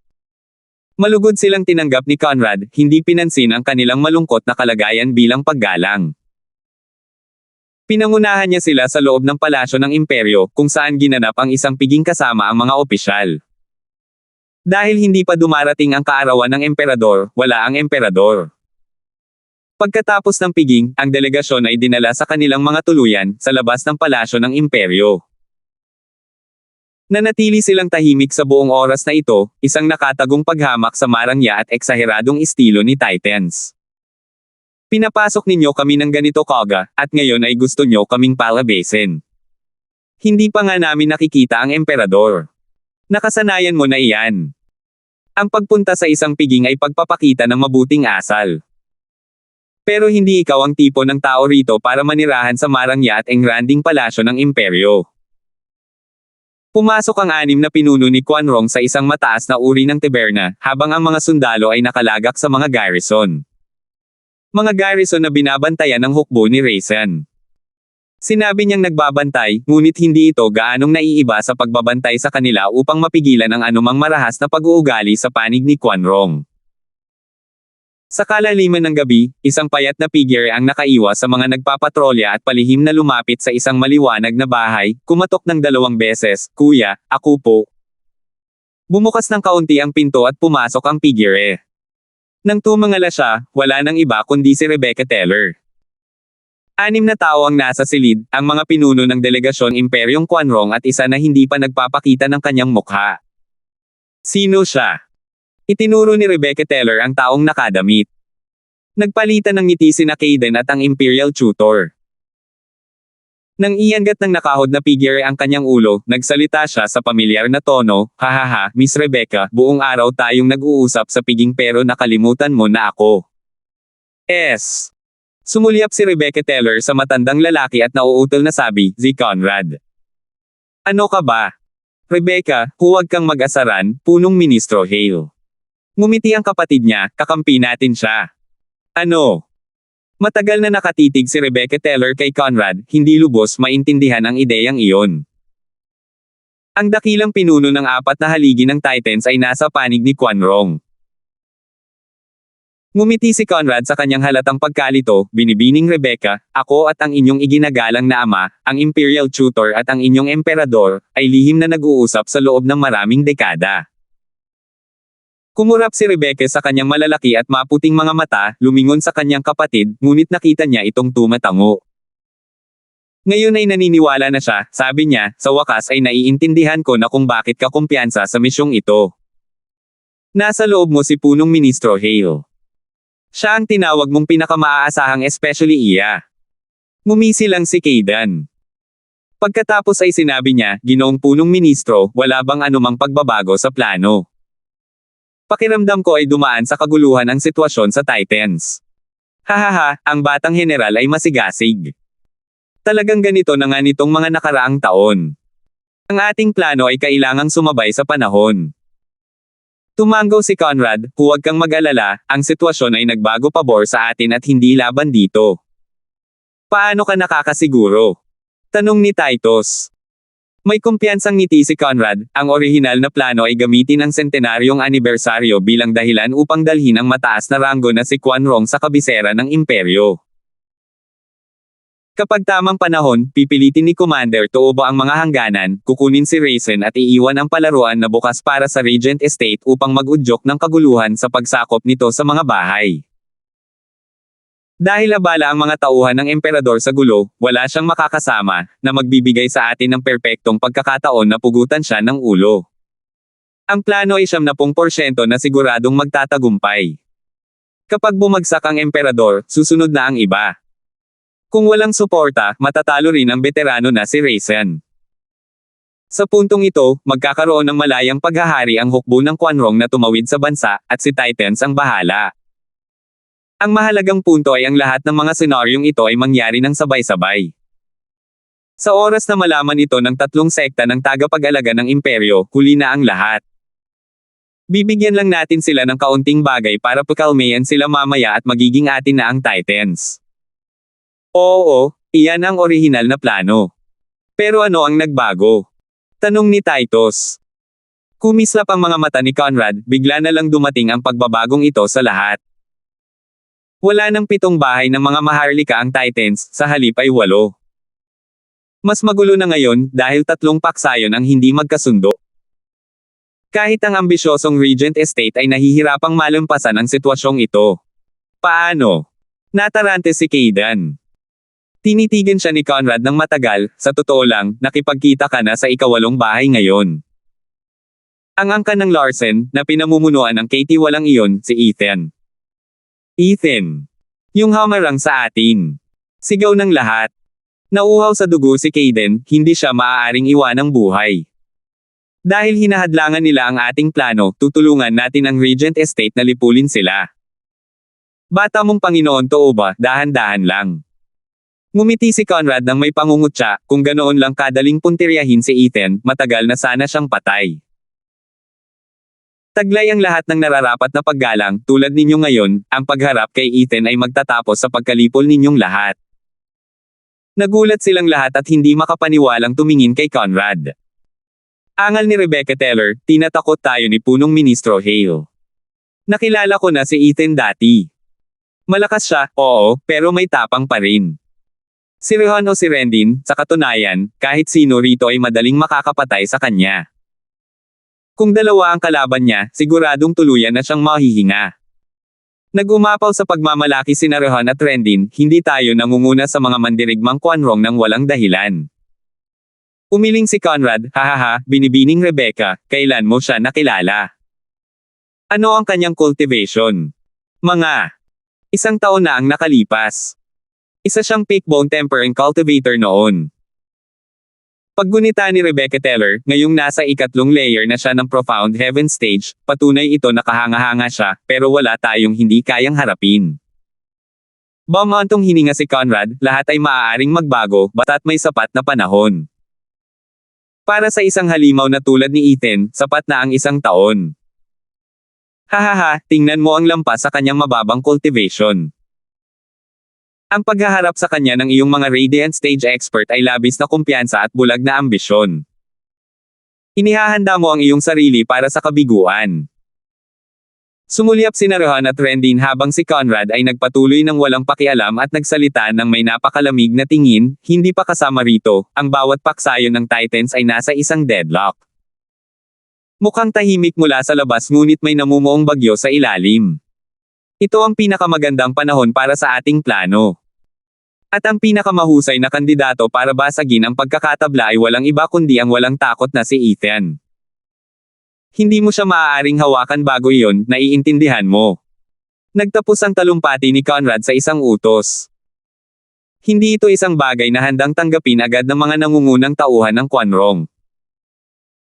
Malugod silang tinanggap ni Conrad, hindi pinansin ang kanilang malungkot na kalagayan bilang paggalang. Pinangunahan niya sila sa loob ng palasyo ng imperyo, kung saan ginanap ang isang piging kasama ang mga opisyal. Dahil hindi pa dumarating ang kaarawan ng emperador, wala ang emperador. Pagkatapos ng piging, ang delegasyon ay dinala sa kanilang mga tuluyan, sa labas ng palasyo ng imperyo. Nanatili silang tahimik sa buong oras na ito, isang nakatagong paghamak sa marangya at eksaheradong estilo ni Titans. Pinapasok ninyo kami ng ganito kaga, at ngayon ay gusto nyo kaming palabasin. Hindi pa nga namin nakikita ang emperador. Nakasanayan mo na iyan. Ang pagpunta sa isang piging ay pagpapakita ng mabuting asal. Pero hindi ikaw ang tipo ng tao rito para manirahan sa marangya at engranding palasyo ng imperyo. Pumasok ang 6 na pinuno ni Quanrong sa isang mataas na uri ng taberna, habang ang mga sundalo ay nakalagak sa mga garrison. Mga garrison na binabantayan ng hukbo ni Raisin. Sinabi niyang nagbabantay, ngunit hindi ito gaanong naiiba sa pagbabantay sa kanila upang mapigilan ang anumang marahas na pag-uugali sa panig ni Quanrong. Sa kalaliman ng gabi, isang payat na figure ang nakaiwas sa mga nagpapatrolya at palihim na lumapit sa isang maliwanag na bahay, kumatok ng 2 beses, "Kuya, ako po." Bumukas ng kaunti ang pinto at pumasok ang figure. Nang tumangala siya, wala nang iba kundi si Rebecca Teller. 6 na tao ang nasa silid, ang mga pinuno ng delegasyon Imperyong Quanrong at isa na hindi pa nagpapakita ng kanyang mukha. Sino siya? Itinuro ni Rebecca Teller ang taong nakadamit. Nagpalitan ng ngiti sina Caden at ang Imperial Tutor. Nang iangat ng nakahod na figure ang kanyang ulo, nagsalita siya sa pamilyar na tono, "Hahaha, Miss Rebecca, buong araw tayong nag-uusap sa piging pero nakalimutan mo na ako." Sumulyap si Rebecca Teller sa matandang lalaki at nauutol na sabi, "Si Conrad." "Ano ka ba? Rebecca, huwag kang mag-asaran, punong ministro Hale." Ngumiti ang kapatid niya, "Kakampi natin siya." "Ano?" Matagal na nakatitig si Rebecca Teller kay Conrad, hindi lubos maintindihan ang ideyang iyon. Ang dakilang pinuno ng 4 na haligi ng Titans ay nasa panig ni Quanrong. Ngumiti si Conrad sa kanyang halatang pagkalito, "Binibining Rebecca, ako at ang inyong iginagalang na ama, ang Imperial Tutor at ang inyong emperador, ay lihim na nag-uusap sa loob ng maraming dekada." Kumurap si Rebecca sa kanyang malalaki at maputing mga mata, lumingon sa kanyang kapatid, ngunit nakita niya itong tumatango. Ngayon ay naniniwala na siya, sabi niya, "Sa wakas ay naiintindihan ko na kung bakit ka kumpiyansa sa misyong ito. Nasa loob mo si punong ministro Hale. Siya ang tinawag mong pinakamaasahang especially iya." Ngumisi lang si Caden. Pagkatapos ay sinabi niya, "Ginoong punong ministro, wala bang anumang pagbabago sa plano? Pakiramdam ko ay dumaan sa kaguluhan ang sitwasyon sa Titans. Hahaha, ang batang general ay masigasig. Talagang ganito na nga nitong mga nakaraang taon. Ang ating plano ay kailangang sumabay sa panahon." Tumanggaw si Conrad, "Huwag kang mag-alala, ang sitwasyon ay nagbago pabor sa atin at hindi laban dito." "Paano ka nakakasiguro?" tanong ni Titus. May kumpiyansang ngiti si Conrad, ang orihinal na plano ay gamitin ang sentenaryong anibersaryo bilang dahilan upang dalhin ang mataas na ranggo na si Quanrong sa kabisera ng imperyo. Kapag tamang panahon, pipilitin ni Commander Toobo ang mga hangganan, kukunin si Raisin at iiwan ang palaruan na bukas para sa Regent Estate upang mag-udyok ng kaguluhan sa pagsakop nito sa mga bahay. Dahil abala ang mga tauhan ng emperador sa gulo, wala siyang makakasama, na magbibigay sa atin ng perpektong pagkakataon na pugutan siya ng ulo. Ang plano ay 70% na siguradong magtatagumpay. Kapag bumagsak ang emperador, susunod na ang iba. Kung walang suporta, matatalo rin ang veterano na si Raisin. Sa puntong ito, magkakaroon ng malayang paghahari ang hukbo ng Quanrong na tumawid sa bansa, at si Titans ang bahala. Ang mahalagang punto ay ang lahat ng mga senaryong ito ay mangyari ng sabay-sabay. Sa oras na malaman ito ng 3 sekta ng tagapag-alaga ng imperyo, huli na ang lahat. Bibigyan lang natin sila ng kaunting bagay para pakalmayan sila mamaya at magiging atin na ang Titans. Oo, iyan ang orihinal na plano. Pero ano ang nagbago? Tanong ni Titus. Kumislap ang mga mata ni Conrad, bigla na lang dumating ang pagbabagong ito sa lahat. Wala nang 7 bahay ng mga maharlika ang Titans, sa halip ay 8. Mas magulo na ngayon dahil 3 paksayon ang hindi magkasundo. Kahit ang ambisyosong Regent Estate ay nahihirapang malampasan ang sitwasyong ito. Paano? Natarante si Kayden. Tinitigan siya ni Conrad ng matagal, sa totoo lang, nakipagkita ka na sa ika-8 bahay ngayon. Ang angkan ng Larsen, na pinamumunuan ng Katie walang iyon, si Ethan. Ethan. Yung hamarang sa atin. Sigaw ng lahat. Nauuhaw sa dugo si Kayden, hindi siya maaaring iwanang buhay. Dahil hinahadlangan nila ang ating plano, tutulungan natin ang Regent Estate na lipulin sila. Bata mong Panginoon to ba, dahan-dahan lang. Ngumiti si Conrad nang may pangungutya, kung ganoon lang kadaling puntiryahin si Ethan, matagal na sana siyang patay. Taglay ang lahat ng nararapat na paggalang, tulad ninyo ngayon, ang pagharap kay Ethan ay magtatapos sa pagkalipol ninyong lahat. Nagulat silang lahat at hindi makapaniwalang tumingin kay Conrad. Angal ni Rebecca Teller, tinatakot tayo ni Punong Ministro Hale. Nakilala ko na si Ethan dati. Malakas siya, oo, pero may tapang pa rin. Si Rehan o si Rendin, sa katunayan, kahit sino rito ay madaling makakapatay sa kanya. Kung dalawa ang kalaban niya, siguradong tuluyan na siyang mahihinga. Nag-umapaw sa pagmamalaki sina Rehan at Rendin, hindi tayo nangunguna sa mga mandirigmang Quanrong nang walang dahilan. Umiling si Conrad, hahaha, binibining Rebecca, kailan mo siya nakilala? Ano ang kanyang cultivation? Mga 1 taon na ang nakalipas. Isa siyang peak-bone tempering cultivator noon. Paggunita ni Rebecca Teller, ngayong nasa 3 layer na siya ng Profound Heaven Stage, patunay ito nakahanga-hanga siya, pero wala tayong hindi kayang harapin. Bumantong hininga si Conrad, lahat ay maaaring magbago, bata't may sapat na panahon. Para sa isang halimaw na tulad ni Ethan, sapat na ang 1 taon. Hahaha, tingnan mo ang lampas sa kanyang mababang cultivation. Ang paghaharap sa kanya ng iyong mga Radiant Stage expert ay labis na kumpiyansa at bulag na ambisyon. Inihahanda mo ang iyong sarili para sa kabiguan. Sumulyap sina Rehan at Rendin habang si Conrad ay nagpatuloy ng walang pakialam at nagsalita ng may napakalamig na tingin, hindi pa kasama rito, ang bawat paksayon ng Titans ay nasa isang deadlock. Mukhang tahimik mula sa labas ngunit may namumuong bagyo sa ilalim. Ito ang pinakamagandang panahon para sa ating plano. At ang pinakamahusay na kandidato para basagin ang pagkakatabla ay walang iba kundi ang walang takot na si Ethan. Hindi mo siya maaaring hawakan bago iyon, naiintindihan mo. Nagtapos ang talumpati ni Conrad sa isang utos. Hindi ito isang bagay na handang tanggapin agad ng mga nangungunang tauhan ng Quanrong.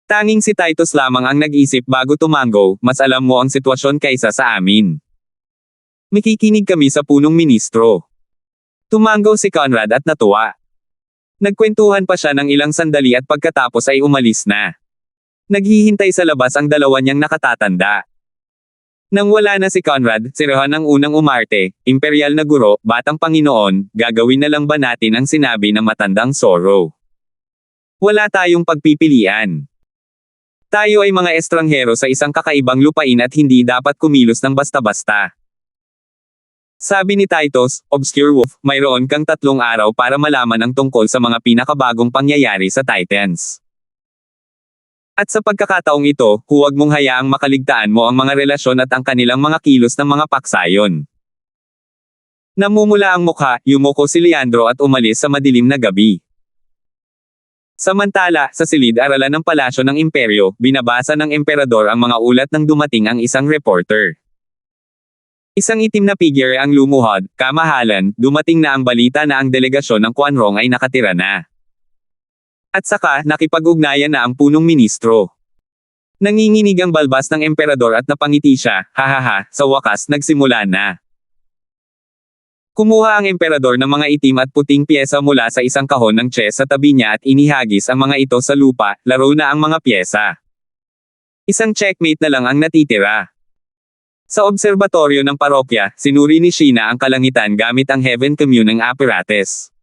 Tanging si Titus lamang ang nag-isip bago tumango, mas alam mo ang sitwasyon kaysa sa amin. Makikinig kami sa punong ministro. Tumango si Conrad at natuwa. Nagkwentuhan pa siya ng ilang sandali at pagkatapos ay umalis na. Naghihintay sa labas ang dalawa niyang nakatatanda. Nang wala na si Conrad, si Rehan ang unang umarte, imperial na guro, batang Panginoon, gagawin na lang ba natin ang sinabi ng matandang Zorro? Wala tayong pagpipilian. Tayo ay mga estranghero sa isang kakaibang lupain at hindi dapat kumilos ng basta-basta. Sabi ni Titus, Obscure Wolf, mayroon kang 3 araw para malaman ang tungkol sa mga pinakabagong pangyayari sa Titans. At sa pagkakataong ito, huwag mong hayaang makaligtaan mo ang mga relasyon at ang kanilang mga kilos ng mga paksayon. Namumula ang mukha, yumuko si Leandro at umalis sa madilim na gabi. Samantala, sa silid-aralan ng palasyo ng imperyo, binabasa ng emperador ang mga ulat nang dumating ang isang reporter. Isang itim na figure ang lumuhod, kamahalan, dumating na ang balita na ang delegasyon ng Quanrong ay nakatira na. At saka, nakipag-ugnayan na ang punong ministro. Nanginginig ang balbas ng emperador at napangiti siya, hahaha, sa wakas nagsimula na. Kumuha ang emperador ng mga itim at puting pyesa mula sa isang kahon ng chess sa tabi niya at inihagis ang mga ito sa lupa, laro na ang mga pyesa. Isang checkmate na lang ang natitira. Sa obserbatoryo ng parokya, sinuri ni Sheena ang kalangitan gamit ang Heaven Communing apparatus.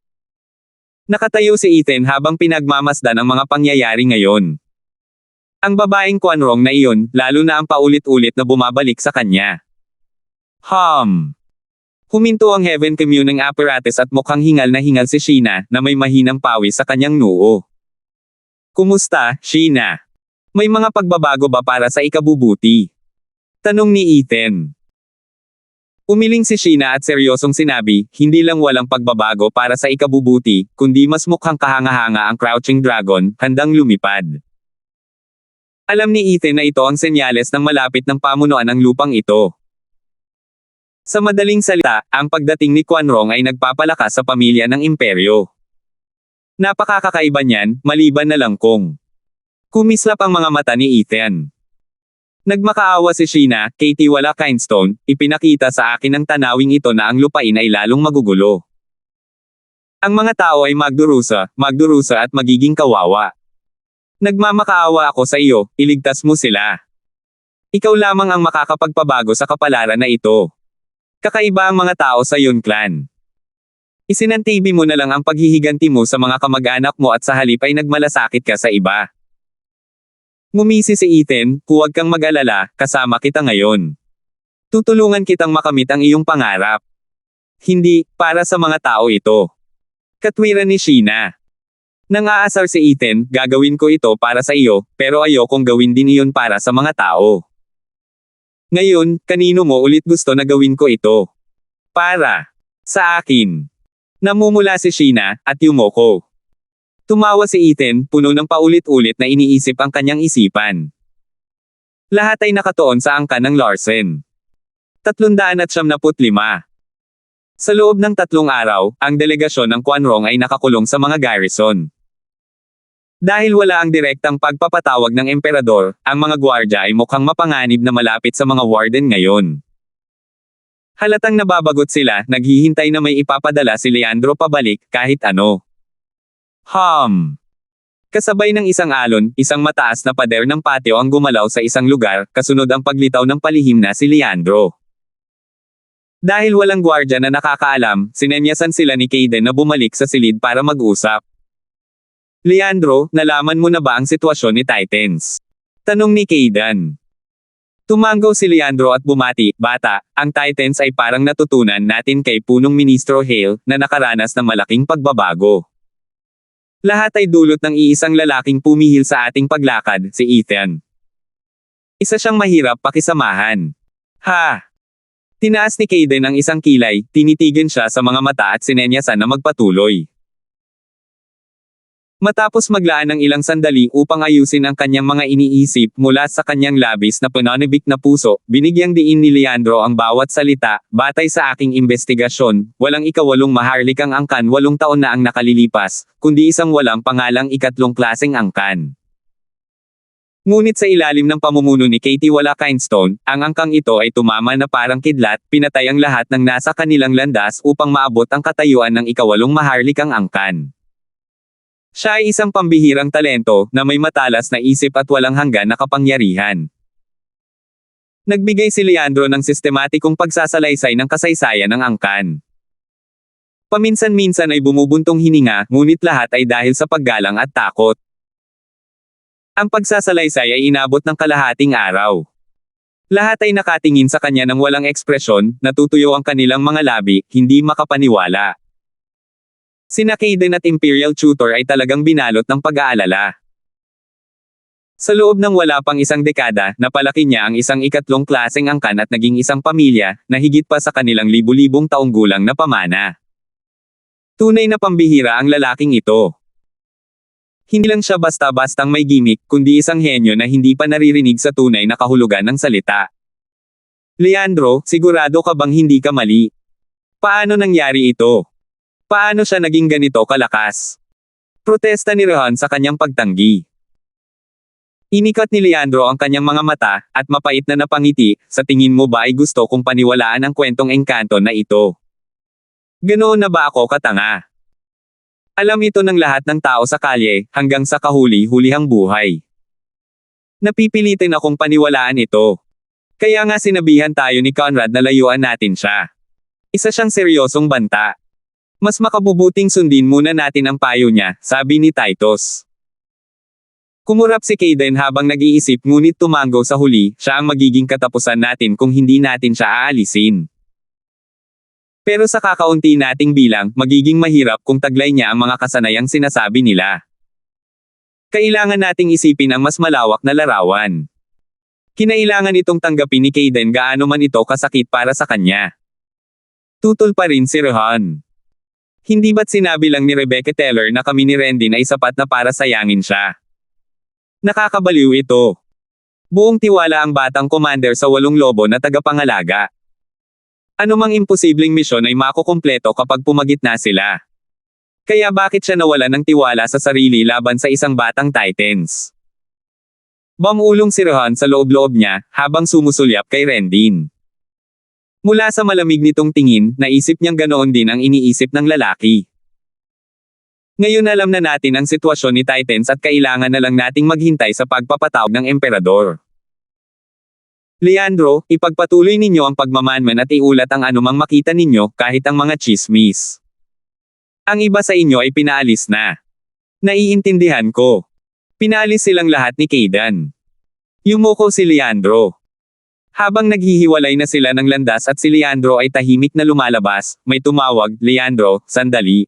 Nakatayo si Ethan habang pinagmamasdan ang mga pangyayari ngayon. Ang babaeng Kwanrong na iyon, lalo na ang paulit-ulit na bumabalik sa kanya. Huminto ang Heaven Communing apparatus at mukhang hingal na hingal si Sheena na may mahinang pawis sa kanyang noo. Kumusta, Sheena? May mga pagbabago ba para sa ikabubuti? Tanong ni Ethan. Umiling si Sheena at seryosong sinabi, hindi lang walang pagbabago para sa ikabubuti, kundi mas mukhang kahanga-hanga ang Crouching Dragon, handang lumipad. Alam ni Ethan na ito ang senyales ng malapit ng pamunuan ng lupang ito. Sa madaling salita, ang pagdating ni Kwanrong ay nagpapalakas sa pamilya ng imperyo. Napakakakaiba niyan, maliban na lang kung kumislap ang mga mata ni Ethan. Nagmakaawa si Sheena, Katie wala Kindstone, ipinakita sa akin ng tanawing ito na ang lupain ay lalong magugulo. Ang mga tao ay magdurusa at magiging kawawa. Nagmamakaawa ako sa iyo, iligtas mo sila. Ikaw lamang ang makakapagpabago sa kapalaran na ito. Kakaiba ang mga tao sa Yun-clan. Isinantibi mo na lang ang paghihiganti mo sa mga kamag-anak mo at sa halip ay nagmalasakit ka sa iba. Ngumisi si Ethan, huwag kang mag-alala, kasama kita ngayon. Tutulungan kitang makamit ang iyong pangarap. Hindi, para sa mga tao ito. Katwiran ni Sheena. Nang aasar si Ethan, gagawin ko ito para sa iyo, pero ayokong gawin din iyon para sa mga tao. Ngayon, kanino mo ulit gusto na gawin ko ito? Para sa akin. Namumula si Sheena, at yumoko. Tumawa si Ethan, puno ng paulit-ulit na iniisip ang kanyang isipan. Lahat ay nakatuon sa angkan ng Larsen. 375. Sa loob ng 3 araw, ang delegasyon ng Kwanrong ay nakakulong sa mga garrison. Dahil wala ang direktang pagpapatawag ng emperador, ang mga gwardya ay mukhang mapanganib na malapit sa mga warden ngayon. Halatang nababagot sila, naghihintay na may ipapadala si Leandro pabalik, kahit ano. Kasabay ng isang alon, isang mataas na pader ng patio ang gumalaw sa isang lugar, kasunod ang paglitaw ng palihim na si Leandro. Dahil walang gwardya na nakakaalam, sinenyasan sila ni Kaden na bumalik sa silid para mag-usap. Leandro, nalaman mo na ba ang sitwasyon ni Titans? Tanong ni Kaden. Tumanggaw si Leandro at bumati, bata, ang Titans ay parang natutunan natin kay punong Ministro Hale, na nakaranas ng malaking pagbabago. Lahat ay dulot ng iisang lalaking pumihil sa ating paglakad, si Ethan. Isa siyang mahirap pakisamahan. Tinaas ni Kaden ang isang kilay, tinitigan siya sa mga mata at sinenyasan na magpatuloy. Matapos maglaan ng ilang sandali upang ayusin ang kanyang mga iniisip mula sa kanyang labis na pananabik na puso, binigyang diin ni Leandro ang bawat salita, batay sa aking investigasyon, walang ikawalong maharlikang angkan 8 taon na ang nakalilipas, kundi isang walang pangalang 3 klaseng angkan. Ngunit sa ilalim ng pamumuno ni Katie wala Kindstone, ang angkang ito ay tumama na parang kidlat, pinatay ang lahat ng nasa kanilang landas upang maabot ang katayuan ng ikawalong maharlikang angkan. Siya ay isang pambihirang talento, na may matalas na isip at walang hanggan na kapangyarihan. Nagbigay si Leandro ng sistematikong pagsasalaysay ng kasaysayan ng angkan. Paminsan-minsan ay bumubuntong hininga, ngunit lahat ay dahil sa paggalang at takot. Ang pagsasalaysay ay inabot ng kalahating araw. Lahat ay nakatingin sa kanya ng walang ekspresyon, natutuyo ang kanilang mga labi, hindi makapaniwala. Sina Kaden at Imperial Tutor ay talagang binalot ng pag-aalala. Sa loob ng wala pang isang dekada, napalaki niya ang isang 3 klaseng angkan at naging isang pamilya, na higit pa sa kanilang libu-libong taong gulang na pamana. Tunay na pambihira ang lalaking ito. Hindi lang siya basta-bastang may gimmick, kundi isang henyo na hindi pa naririnig sa tunay na kahulugan ng salita. Leandro, sigurado ka bang hindi ka mali? Paano nangyari ito? Paano siya naging ganito kalakas? Protesta ni Rohan sa kanyang pagtanggi. Inikat ni Leandro ang kanyang mga mata, at mapait na napangiti, sa tingin mo ba ay gusto kong paniwalaan ang kwentong engkanto na ito? Ganoon na ba ako katanga? Alam ito ng lahat ng tao sa kalye, hanggang sa kahuli-hulihang buhay. Napipilitin akong paniwalaan ito. Kaya nga sinabihan tayo ni Conrad na layuan natin siya. Isa siyang seryosong banta. Mas makabubuting sundin muna natin ang payo niya, sabi ni Titus. Kumurap si Kayden habang nag-iisip ngunit tumango sa huli, siya ang magiging katapusan natin kung hindi natin siya aalisin. Pero sa kakaunti nating bilang, magiging mahirap kung taglay niya ang mga kasanayang sinasabi nila. Kailangan nating isipin ang mas malawak na larawan. Kinailangan itong tanggapin ni Kayden gaano man ito kasakit para sa kanya. Tutol pa rin si Rohan. Hindi ba't sinabi lang ni Rebecca Teller na kami ni Rendin ay sapat na para sayangin siya? Nakakabaliw ito. Buong tiwala ang batang commander sa 8 lobo na tagapangalaga. Anumang imposibleng misyon ay makukumpleto kapag pumagitna sila. Kaya bakit siya nawala ng tiwala sa sarili laban sa isang batang Titans? Bumulong si Rohan sa loob-loob niya, habang sumusulyap kay Rendin. Mula sa malamig nitong tingin, naisip niyang ganoon din ang iniisip ng lalaki. Ngayon alam na natin ang sitwasyon ni Titans at kailangan na lang nating maghintay sa pagpapatawag ng emperador. Leandro, ipagpatuloy ninyo ang pagmamanman at iulat ang anumang makita ninyo, kahit ang mga chismis. Ang iba sa inyo ay pinaalis na. Naiintindihan ko. Pinaalis silang lahat ni Kayden. Yumuko si Leandro. Habang naghihiwalay na sila ng landas at si Leandro ay tahimik na lumalabas, may tumawag, Leandro, sandali.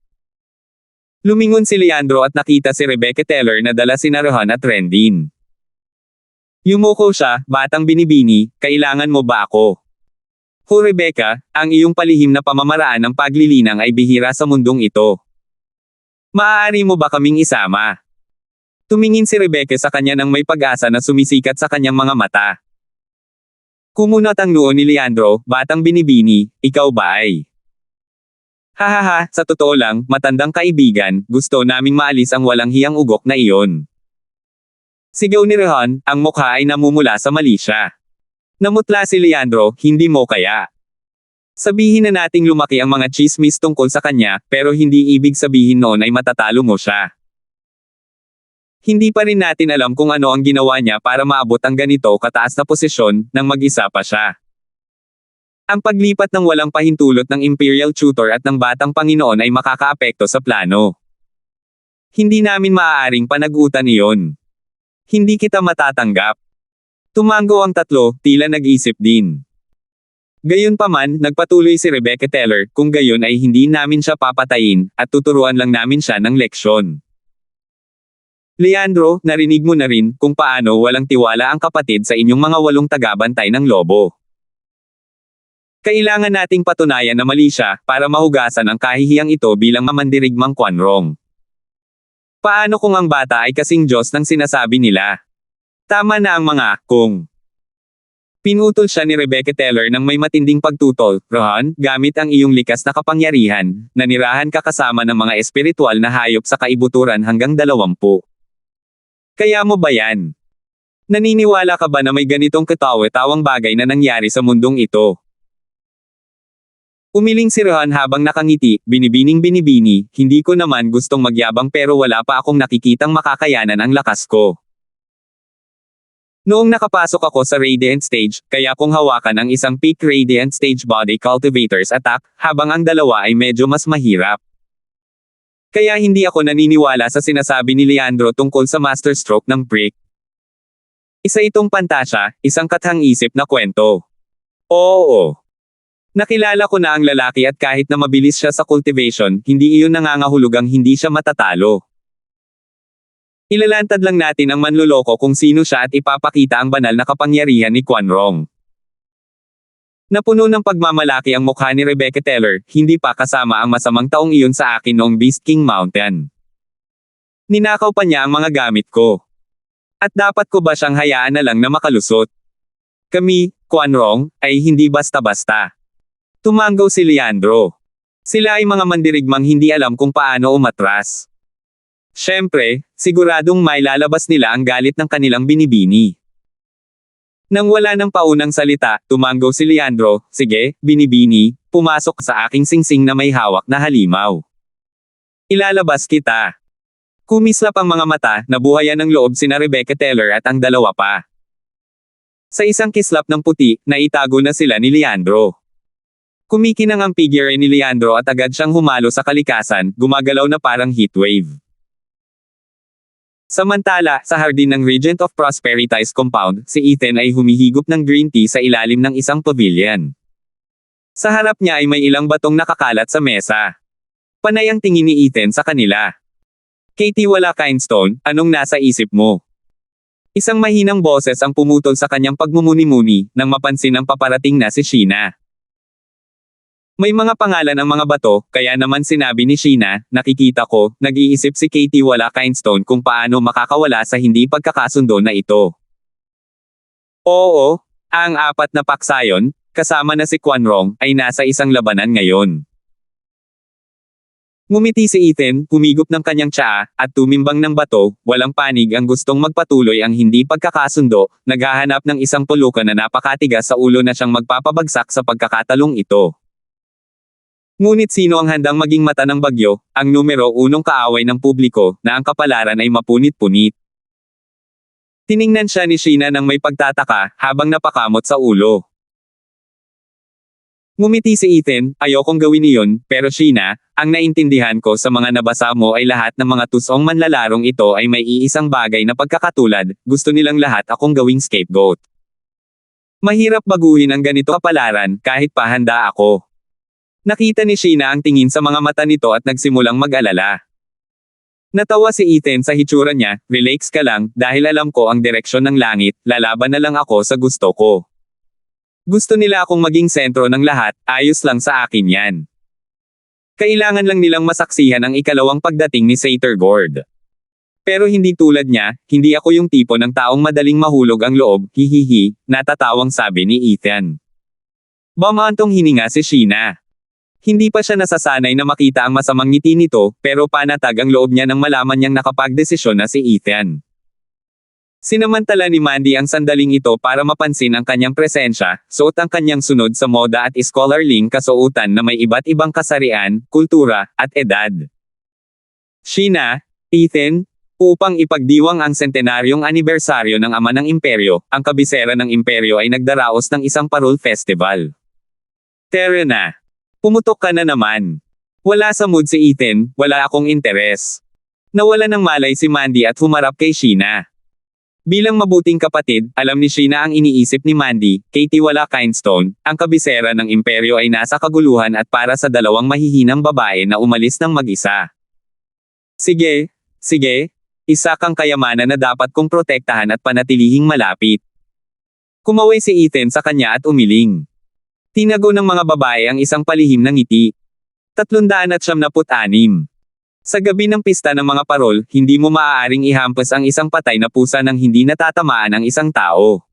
Lumingon si Leandro at nakita si Rebecca Teller na dala sina Rohan at Rendin. Yumuko siya, batang binibini, kailangan mo ba ako? Ho Rebecca, ang iyong palihim na pamamaraan ng paglilinang ay bihira sa mundong ito. Maaari mo ba kaming isama? Tumingin si Rebecca sa kanya nang may pag-asa na sumisikat sa kanyang mga mata. Kumunot ang noo ni Leandro, batang binibini, ikaw ba ay? Hahaha, sa totoo lang, matandang kaibigan, gusto naming maalis ang walang hiyang ugok na iyon. Sigaw ni Rohan, ang mukha ay namumula sa mali siya. Namutla si Leandro, hindi mo kaya. Sabihin na nating lumaki ang mga chismis tungkol sa kanya, pero hindi ibig sabihin noon ay matatalo mo siya. Hindi pa rin natin alam kung ano ang ginawa niya para maabot ang ganito kataas na posisyon, nang mag-isa pa siya. Ang paglipat ng walang pahintulot ng Imperial Tutor at ng Batang Panginoon ay makakaapekto sa plano. Hindi namin maaaring panag-utan iyon. Hindi kita matatanggap. Tumango ang tatlo, tila nag-isip din. Gayunpaman, nagpatuloy si Rebecca Teller, kung gayon ay hindi namin siya papatayin, at tuturuan lang namin siya ng leksyon. Leandro, narinig mo na rin kung paano walang tiwala ang kapatid sa inyong mga 8 tagabantay ng lobo. Kailangan nating patunayan na mali siya, para mahugasan ang kahihiyang ito bilang mamandirigmang Quanrong. Paano kung ang bata ay kasing Diyos ng sinasabi nila? Tama na ang mga kung. Pinutol siya ni Rebecca Teller ng may matinding pagtutol, Rohan, gamit ang iyong likas na kapangyarihan, nanirahan ka kasama ng mga espiritual na hayop sa kaibuturan hanggang 20. Kaya mo ba yan? Naniniwala ka ba na may ganitong katawa-tawang bagay na nangyari sa mundong ito? Umiling si Rohan habang nakangiti, binibining binibini, hindi ko naman gustong magyabang pero wala pa akong nakikitang makakayanan ang lakas ko. Noong nakapasok ako sa Radiant Stage, kaya kong hawakan ang isang Peak Radiant Stage Body Cultivator's Attack, habang ang dalawa ay medyo mas mahirap. Kaya hindi ako naniniwala sa sinasabi ni Leandro tungkol sa Master Stroke ng Prick. Isa itong pantasya, isang kathang-isip na kwento. Oo. Nakilala ko na ang lalaki at kahit na mabilis siya sa cultivation, hindi iyon nangangahulugang hindi siya matatalo. Ilalantad lang natin ang manluloko kung sino siya at ipapakita ang banal na kapangyarihan ni Quanrong. Napuno ng pagmamalaki ang mukha ni Rebecca Teller, hindi pa kasama ang masamang taong iyon sa akin noong Beast King Mountain. Ninakaw pa niya ang mga gamit ko. At dapat ko ba siyang hayaan na lang na makalusot? Kami, Quanrong, ay hindi basta-basta. Tumango si Leandro. Sila ay mga mandirigmang hindi alam kung paano umatras. Siyempre, siguradong may lalabas nila ang galit ng kanilang binibini. Nang wala ng paunang salita, tumango si Leandro, sige, binibini, pumasok sa aking singsing na may hawak na halimaw. Ilalabas kita. Kumislap ang mga mata, nabuhayan ng loob sina Rebecca Teller at ang dalawa pa. Sa isang kislap ng puti, naitago na sila ni Leandro. Kumikinang ang figure ni Leandro at agad siyang humalo sa kalikasan, gumagalaw na parang heatwave. Samantala, sa hardin ng Regent of Prosperities compound, si Ethan ay humihigop ng green tea sa ilalim ng isang pavilion. Sa harap niya ay may ilang batong nakakalat sa mesa. Panay ang tingin ni Ethan sa kanila. Katie wala Kindstone, anong nasa isip mo? Isang mahinang boses ang pumutol sa kanyang pagmumuni-muni, nang mapansin ang paparating na si Sheena. May mga pangalan ang mga bato, kaya naman sinabi ni Sheena, nakikita ko, nag-iisip si Katie wala Kindstone kung paano makakawala sa hindi pagkakasundo na ito. Oo, ang apat na paksayon, kasama na si Quanrong, ay nasa isang labanan ngayon. Ngumiti si Ethan, humigop ng kanyang tsaa, at tumimbang ng bato, walang panig ang gustong magpatuloy ang hindi pagkakasundo, naghahanap ng isang pulukan na napakatigas sa ulo na siyang magpapabagsak sa pagkakatalong ito. Ngunit sino ang handang maging mata ng bagyo, ang numero unong kaaway ng publiko, na ang kapalaran ay mapunit-punit. Tiningnan siya ni Sheena nang may pagtataka, habang napakamot sa ulo. Ngumiti si Ethan, ayokong gawin iyon, pero Sheena, ang naintindihan ko sa mga nabasa mo ay lahat ng mga tusong manlalarong ito ay may iisang bagay na pagkakatulad, gusto nilang lahat akong gawing scapegoat. Mahirap baguhin ang ganito kapalaran, kahit pa handa ako. Nakita ni Sheena ang tingin sa mga mata nito at nagsimulang mag-alala. Natawa si Ethan sa hitsura niya, relax ka lang, dahil alam ko ang direksyon ng langit, lalaban na lang ako sa gusto ko. Gusto nila akong maging sentro ng lahat, ayos lang sa akin yan. Kailangan lang nilang masaksihan ang ikalawang pagdating ni Satyr Gord. Pero hindi tulad niya, hindi ako yung tipo ng taong madaling mahulog ang loob, hihihi, natatawang sabi ni Ethan. Bumantong hininga si Sheena. Hindi pa siya nasasanay na makita ang masamang ngiti nito, pero panatag ang loob niya nang malaman niyang nakapagdesisyon na si Ethan. Sinamantala ni Mandy ang sandaling ito para mapansin ang kanyang presensya, suot ang kanyang sunod sa moda at scholarling kasuotan na may iba't ibang kasarian, kultura, at edad. Sheena, Ethan, upang ipagdiwang ang sentenaryong anibersaryo ng ama ng imperyo, ang kabisera ng imperyo ay nagdaraos ng isang parol festival. Tara na. Pumutok ka na naman. Wala sa mood si Ethan, wala akong interes. Nawala ng malay si Mandy at humarap kay Sheena. Bilang mabuting kapatid, alam ni Sheena ang iniisip ni Mandy, Katie wala Kindstone, ang kabisera ng imperyo ay nasa kaguluhan at para sa dalawang mahihinang babae na umalis ng mag-isa. Sige, isa kang kayamanan na dapat kong protektahan at panatilihing malapit. Kumaway si Ethan sa kanya at umiling. Tinago ng mga babae ang isang palihim ng ngiti. 376. Sa gabi ng pista ng mga parol, hindi mo maaaring ihampas ang isang patay na pusa nang hindi natatamaan ang isang tao.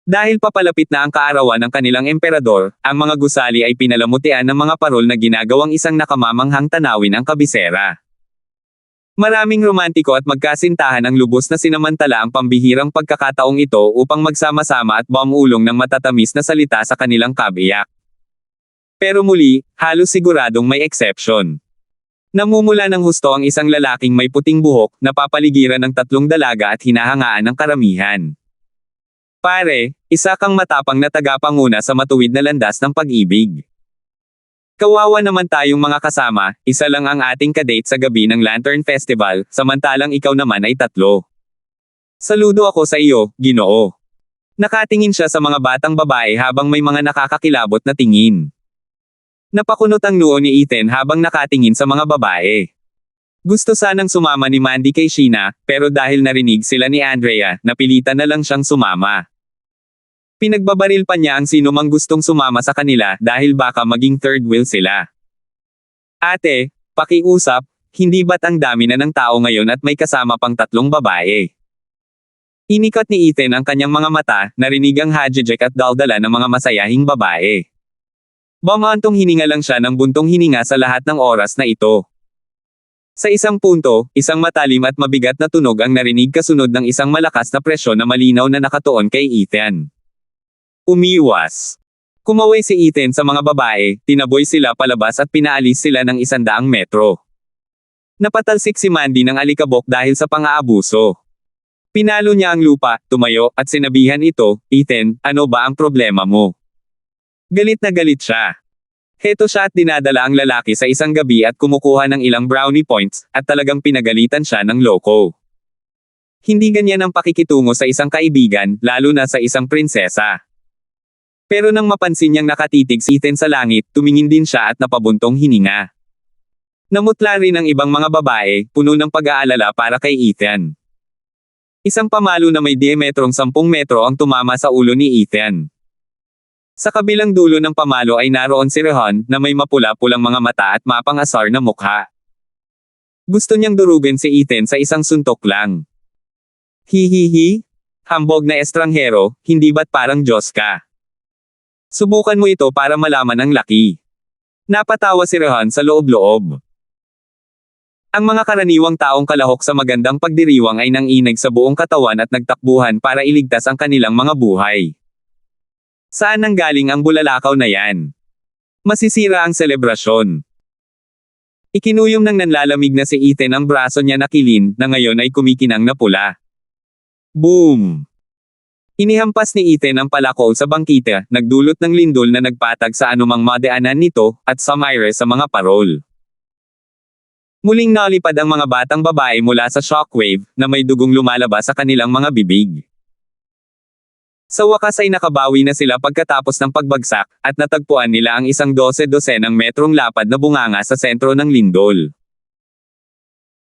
Dahil papalapit na ang kaarawan ng kanilang emperador, ang mga gusali ay pinalamutian ng mga parol na ginagawang isang nakamamanghang tanawin ang kabisera. Maraming romantiko at magkasintahan ang lubos na sinamantala ang pambihirang pagkakataong ito upang magsama-sama at bumulong ng matatamis na salita sa kanilang kabiyak. Pero muli, halos siguradong may exception. Namumula ng husto ang isang lalaking may puting buhok, napapaligiran ng 3 dalaga at hinahangaan ng karamihan. Pare, isa kang matapang na tagapanguna sa matuwid na landas ng pag-ibig. Kawawa naman tayong mga kasama, isa lang ang ating kadate sa gabi ng Lantern Festival, samantalang ikaw naman ay 3. Saludo ako sa iyo, Ginoo. Nakatingin siya sa mga batang babae habang may mga nakakakilabot na tingin. Napakunot ang noo ni Ethan habang nakatingin sa mga babae. Gusto sanang sumama ni Mandy kay Sheena, pero dahil narinig sila ni Andrea, napilitan na lang siyang sumama. Pinagbabaril pa niya ang sino mang gustong sumama sa kanila dahil baka maging third wheel sila. Ate, pakiusap, hindi ba't ang dami na ng tao ngayon at may kasama pang 3 babae? Inikot ni Ethan ang kanyang mga mata, narinig ang hajijek at daldala ng mga masayahing babae. Bumantong hininga lang siya ng buntong hininga sa lahat ng oras na ito. Sa isang punto, isang matalim at mabigat na tunog ang narinig kasunod ng isang malakas na presyon na malinaw na nakatuon kay Ethan. Umiwas. Kumaway si Ethan sa mga babae, tinaboy sila palabas at pinaalis sila ng 100 metro. Napatalsik si Mandy ng alikabok dahil sa pang-aabuso. Pinalo niya ang lupa, tumayo, at sinabihan ito, Ethan, ano ba ang problema mo? Galit na galit siya. Heto siya at dinadala ang lalaki sa isang gabi at kumukuha ng ilang brownie points, at talagang pinagalitan siya ng loko. Hindi ganyan ang pakikitungo sa isang kaibigan, lalo na sa isang prinsesa. Pero nang mapansin niyang nakatitig si Ethan sa langit, tumingin din siya at napabuntong hininga. Namutla rin ang ibang mga babae, puno ng pag-aalala para kay Ethan. Isang pamalo na may diametrong 10 metro ang tumama sa ulo ni Ethan. Sa kabilang dulo ng pamalo ay naroon si Rohan, na may mapula-pulang mga mata at mapang-asar na mukha. Gusto niyang durugin si Ethan sa isang suntok lang. Hihihi? Hambog na estranghero, hindi ba't parang Diyos ka? Subukan mo ito para malaman ang laki. Napatawa si Rohan sa loob-loob. Ang mga karaniwang taong kalahok sa magandang pagdiriwang ay nanginig sa buong katawan at nagtakbuhan para iligtas ang kanilang mga buhay. Saan nanggaling ang bulalakaw na yan? Masisira ang selebrasyon. Ikinuyom ng nanlalamig na si Ethan ang braso niya na kilin, na ngayon ay kumikinang na pula. Boom! Inihampas ni Ethan ang palakol sa bangkita, nagdulot ng lindol na nagpatag sa anumang madaanan nito, at sumire sa mga parol. Muling nalipad ang mga batang babae mula sa shockwave, na may dugong lumalabas sa kanilang mga bibig. Sa wakas ay nakabawi na sila pagkatapos ng pagbagsak, at natagpuan nila ang isang 12-dosenang metrong lapad na bunganga sa sentro ng lindol.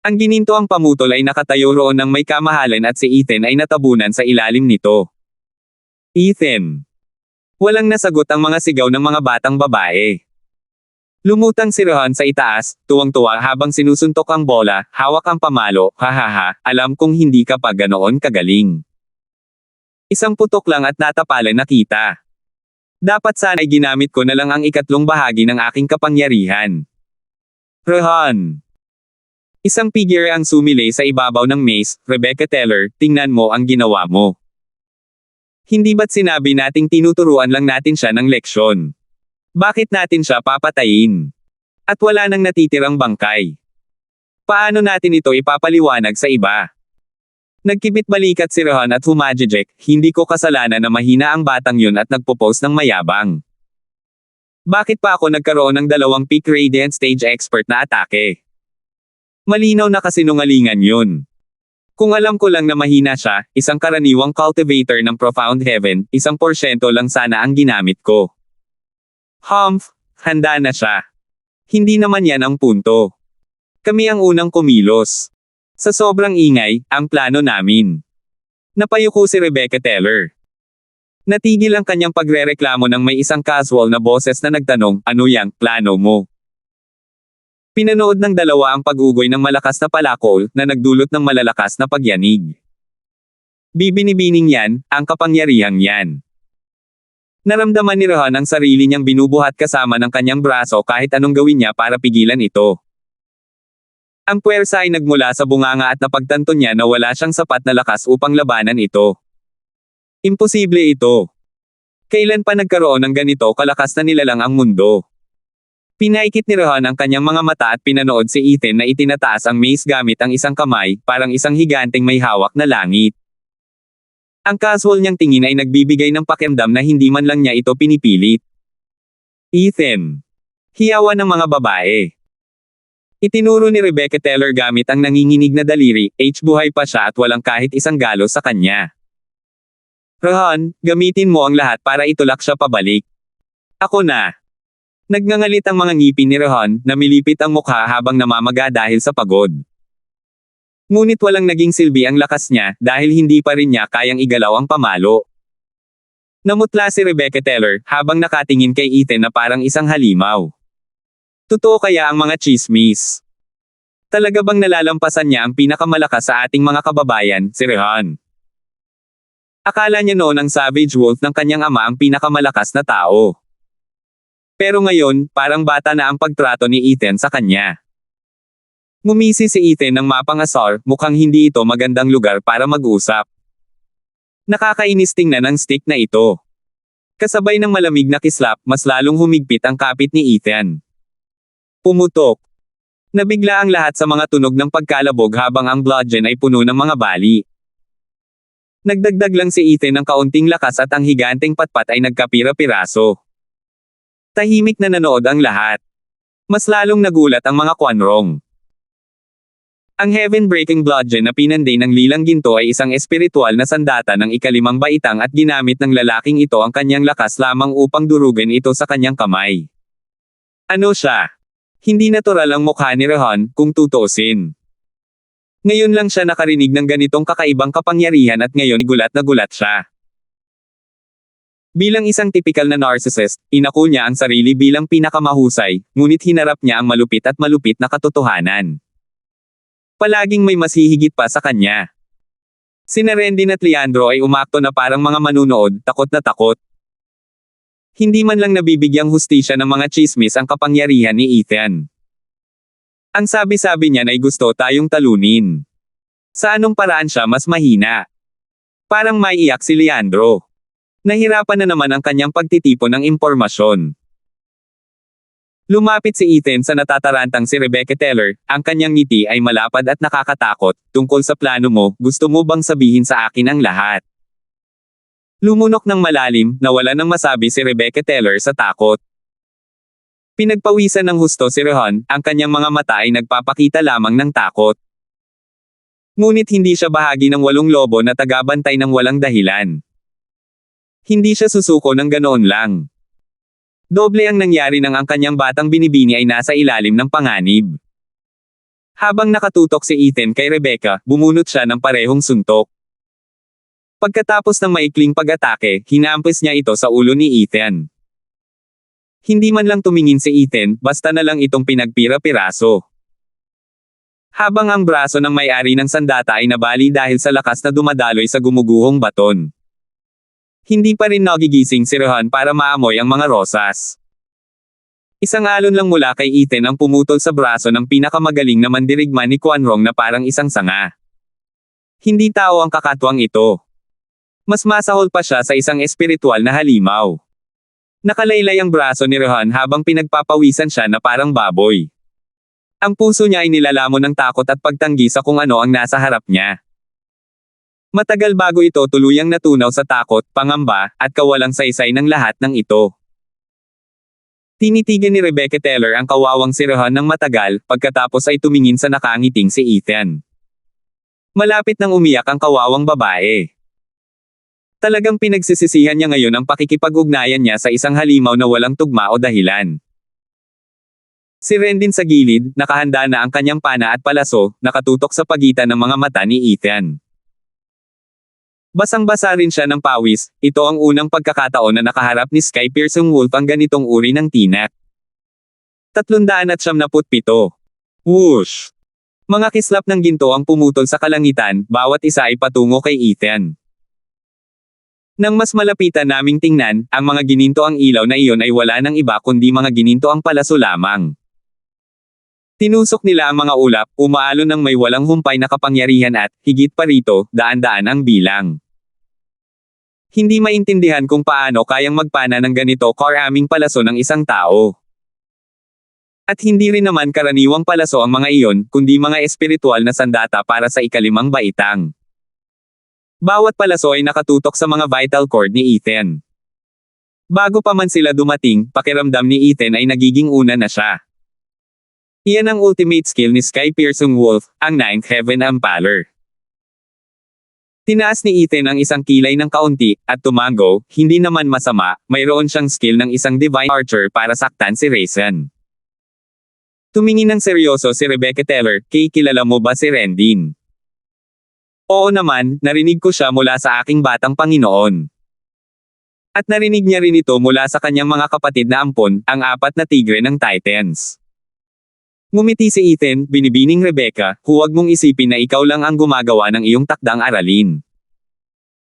Ang ginintoang pamutol ay nakatayo roon ng may kamahalan at si Ethan ay natabunan sa ilalim nito. Ethan! Walang nasagot ang mga sigaw ng mga batang babae. Lumutang si Rohan sa itaas, tuwang-tuwa habang sinusuntok ang bola, hawak ang pamalo, hahaha, alam kong hindi ka pa ganoon kagaling. Isang putok lang at natapalan na kita. Dapat sana'y ginamit ko na lang ang ikatlong bahagi ng aking kapangyarihan. Rohan! Isang figure ang sumilay sa ibabaw ng maze, Rebecca Teller, tingnan mo ang ginawa mo. Hindi ba't sinabi nating tinuturuan lang natin siya ng leksyon? Bakit natin siya papatayin? At wala nang natitirang bangkay. Paano natin ito ipapaliwanag sa iba? Nagkibit balikat si Rohan at humajijek, hindi ko kasalanan na mahina ang batang yun at nagpo-post ng mayabang. Bakit pa ako nagkaroon ng 2 peak Radiant Stage Expert na atake? Malinaw na kasinungalingan yun. Kung alam ko lang na mahina siya, isang karaniwang cultivator ng Profound Heaven, 1% lang sana ang ginamit ko. Humph, handa na siya. Hindi naman yan ang punto. Kami ang unang kumilos. Sa sobrang ingay, ang plano namin. Napayuko si Rebecca Teller. Natigil ang kanyang pagrereklamo nang may isang casual na boses na nagtanong, ano yang plano mo? Pinanood ng dalawa ang pag-ugoy ng malakas na palakol, na nagdulot ng malalakas na pagyanig. Bibinibining yan, ang kapangyarihang yan. Naramdaman ni Rohan ang sarili niyang binubuhat kasama ng kanyang braso kahit anong gawin niya para pigilan ito. Ang puwersa ay nagmula sa bunganga at napagtanto niya na wala siyang sapat na lakas upang labanan ito. Imposible ito. Kailan pa nagkaroon ng ganito kalakas na nilalang ang mundo? Pinaikit ni Rohan ang kanyang mga mata at pinanood si Ethan na itinataas ang mace gamit ang isang kamay, parang isang higanteng may hawak na langit. Ang casual niyang tingin ay nagbibigay ng pakiramdam na hindi man lang niya ito pinipilit. Ethan. Hiyawan ng mga babae. Itinuro ni Rebecca Teller gamit ang nanginginig na daliri, buhay pa siya at walang kahit isang galos sa kanya. Rohan, gamitin mo ang lahat para itulak siya pabalik. Ako na. Nagngangalit ang mga ngipin ni Rohan, na milipit ang mukha habang namamaga dahil sa pagod. Ngunit walang naging silbi ang lakas niya, dahil hindi pa rin niya kayang igalaw ang pamalo. Namutla si Rebecca Teller, habang nakatingin kay Ethan na parang isang halimaw. Totoo kaya ang mga chismis? Talaga bang nalalampasan niya ang pinakamalakas sa ating mga kababayan, si Rohan? Akala niya noon ang Savage Wolf ng kanyang ama ang pinakamalakas na tao. Pero ngayon, parang bata na ang pagtrato ni Ethan sa kanya. Ngumisi si Ethan ng mapang-asar, mukhang hindi ito magandang lugar para mag-usap. Nakakainis tingnan ang stick na ito. Kasabay ng malamig na kislap, mas lalong humigpit ang kapit ni Ethan. Pumutok. Nabigla ang lahat sa mga tunog ng pagkalabog habang ang bludgeon ay puno ng mga bali. Nagdagdag lang si Ethan ng kaunting lakas at ang higanteng patpat ay nagkapira-piraso. Tahimik na nanood ang lahat. Mas lalong nagulat ang mga kwanrong. Ang heaven-breaking bludgeon na pinanday ng lilang ginto ay isang espiritual na sandata ng ikalimang baitang at ginamit ng lalaking ito ang kanyang lakas lamang upang durugin ito sa kanyang kamay. Ano siya? Hindi natural ang mukha ni Rohan, kung tutuusin. Ngayon lang siya nakarinig ng ganitong kakaibang kapangyarihan at ngayon gulat na gulat siya. Bilang isang tipikal na narcissist, inako niya ang sarili bilang pinakamahusay, ngunit hinarap niya ang malupit na katotohanan. Palaging may mas hihigit pa sa kanya. Sina Rendin at Leandro ay umakto na parang mga manunood, takot na takot. Hindi man lang nabibigyang hustisya ng mga chismis ang kapangyarihan ni Ethan. Ang sabi-sabi niya ay gusto tayong talunin. Sa anong paraan siya mas mahina? Parang maiiyak si Leandro. Nahirapan na naman ang kanyang pagtitipon ng impormasyon. Lumapit si Ethan sa natatarantang si Rebecca Teller, ang kanyang ngiti ay malapad at nakakatakot. Tungkol sa plano mo, gusto mo bang sabihin sa akin ang lahat? Lumunok ng malalim, nawala ng masabi si Rebecca Teller sa takot. Pinagpawisan ng husto si Rohan, ang kanyang mga mata ay nagpapakita lamang ng takot. Ngunit hindi siya bahagi ng 8 lobo na tagabantay ng walang dahilan. Hindi siya susuko ng ganoon lang. Doble ang nangyari nang ang kanyang batang binibini ay nasa ilalim ng panganib. Habang nakatutok si Ethan kay Rebecca, bumunot siya ng parehong suntok. Pagkatapos ng maikling pag-atake, hinampis niya ito sa ulo ni Ethan. Hindi man lang tumingin si Ethan, basta na lang itong pinagpira-piraso. Habang ang braso ng may-ari ng sandata ay nabali dahil sa lakas na dumadaloy sa gumuguhong baton. Hindi pa rin nagigising si Rohan para maamoy ang mga rosas. Isang alon lang mula kay Ethan ang pumutol sa braso ng pinakamagaling na mandirigma ni Kwanrong na parang isang sanga. Hindi tao ang kakatwang ito. Mas masahol pa siya sa isang espiritual na halimaw. Nakalaylay ang braso ni Rohan habang pinagpapawisan siya na parang baboy. Ang puso niya ay nilalamon ng takot at pagtanggi sa kung ano ang nasa harap niya. Matagal bago ito tuluyang natunaw sa takot, pangamba, at kawalang saysay ng lahat ng ito. Tinitigan ni Rebecca Teller ang kawawang si Rohan ng matagal, pagkatapos ay tumingin sa nakangiting si Ethan. Malapit nang umiyak ang kawawang babae. Talagang pinagsisisihan niya ngayon ang pakikipag-ugnayan niya sa isang halimaw na walang tugma o dahilan. Si Rendin sa gilid, nakahanda na ang kanyang pana at palaso, nakatutok sa pagitan ng mga mata ni Ethan. Basang-basa rin siya ng pawis, ito ang unang pagkakataon na nakaharap ni Sky Pearson Wolf ang ganitong uri ng tinak. 397. Whoosh! Mga kislap ng ginto ang pumutol sa kalangitan, bawat isa ay patungo kay Ethan. Nang mas malapitan naming tingnan, ang mga gininto ang ilaw na iyon ay wala nang iba kundi mga gininto ang palaso lamang. Tinusok nila ang mga ulap, umaalon ng may walang humpay na kapangyarihan at, higit pa rito, daan-daan ang bilang. Hindi maintindihan kung paano kayang magpana ng ganito karaming palaso ng isang tao. At hindi rin naman karaniwang palaso ang mga iyon, kundi mga espiritual na sandata para sa ikalimang baitang. Bawat palaso ay nakatutok sa mga vital cord ni Ethan. Bago pa man sila dumating, pakiramdam ni Ethan ay nagiging una na siya. Iyan ang ultimate skill ni Sky Pearson Wolf, ang Ninth Heaven Impaler. Tinaas ni Ethan ang isang kilay ng kaunti, at tumango, hindi naman masama, mayroon siyang skill ng isang divine archer para saktan si Raisin. Tumingin ng seryoso si Rebecca Teller, kilala mo ba si Rendin? Oo naman, narinig ko siya mula sa aking batang Panginoon. At narinig niya rin ito mula sa kanyang mga kapatid na ampon, ang 4 na tigre ng Titans. Ngumiti si Ethan, binibining Rebecca, huwag mong isipin na ikaw lang ang gumagawa ng iyong takdang aralin.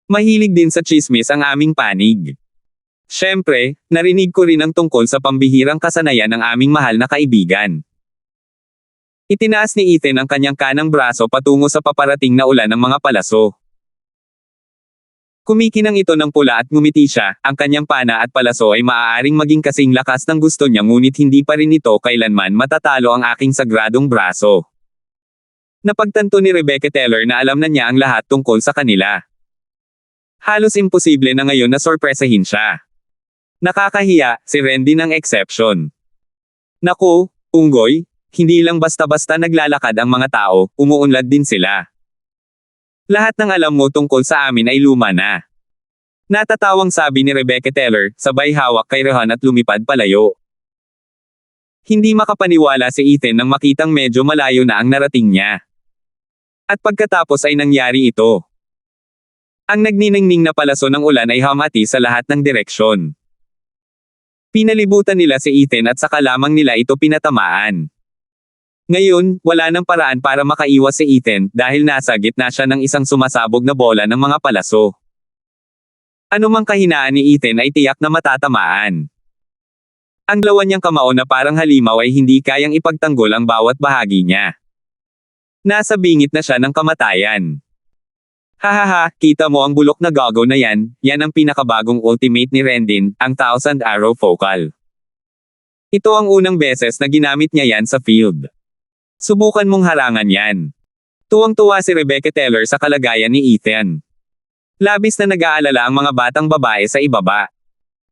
Mahilig din sa chismis ang aming panig. Siyempre, narinig ko rin ang tungkol sa pambihirang kasanayan ng aming mahal na kaibigan. Itinaas ni Ethan ang kanyang kanang braso patungo sa paparating na ulan ng mga palaso. Kumikinang ito ng pula at ngumiti siya, ang kanyang pana at palaso ay maaaring maging kasing lakas ng gusto niya ngunit hindi pa rin ito kailanman matatalo ang aking sagradong braso. Napagtanto ni Rebecca Teller na alam na niya ang lahat tungkol sa kanila. Halos imposible na ngayon na sorpresahin siya. Nakakahiya, si Randy ng exception. Naku, Unggoy, hindi lang basta-basta naglalakad ang mga tao, umuunlad din sila. Lahat ng alam mo tungkol sa amin ay luma na. Natatawang sabi ni Rebecca Teller, sabay hawak kay Rehan at lumipad palayo. Hindi makapaniwala si Ethan nang makitang medyo malayo na ang narating niya. At pagkatapos ay nangyari ito. Ang nagniningning na palaso ng ulan ay hamati sa lahat ng direksyon. Pinalibutan nila si Ethan at saka lamang nila ito pinatamaan. Ngayon, wala nang paraan para makaiwas si Ethan dahil nasa gitna siya ng isang sumasabog na bola ng mga palaso. Anumang kahinaan ni Ethan ay tiyak na matatamaan. Ang lawan niyang kamao na parang halimaw ay hindi kayang ipagtanggol ang bawat bahagi niya. Nasa bingit na siya ng kamatayan. Hahaha, kita mo ang bulok na gago na yan ang pinakabagong ultimate ni Rendin, ang Thousand Arrow Focal. Ito ang unang beses na ginamit niya yan sa field. Subukan mong harangan yan. Tuwang-tuwa si Rebecca Teller sa kalagayan ni Ethan. Labis na nag-aalala ang mga batang babae sa ibaba.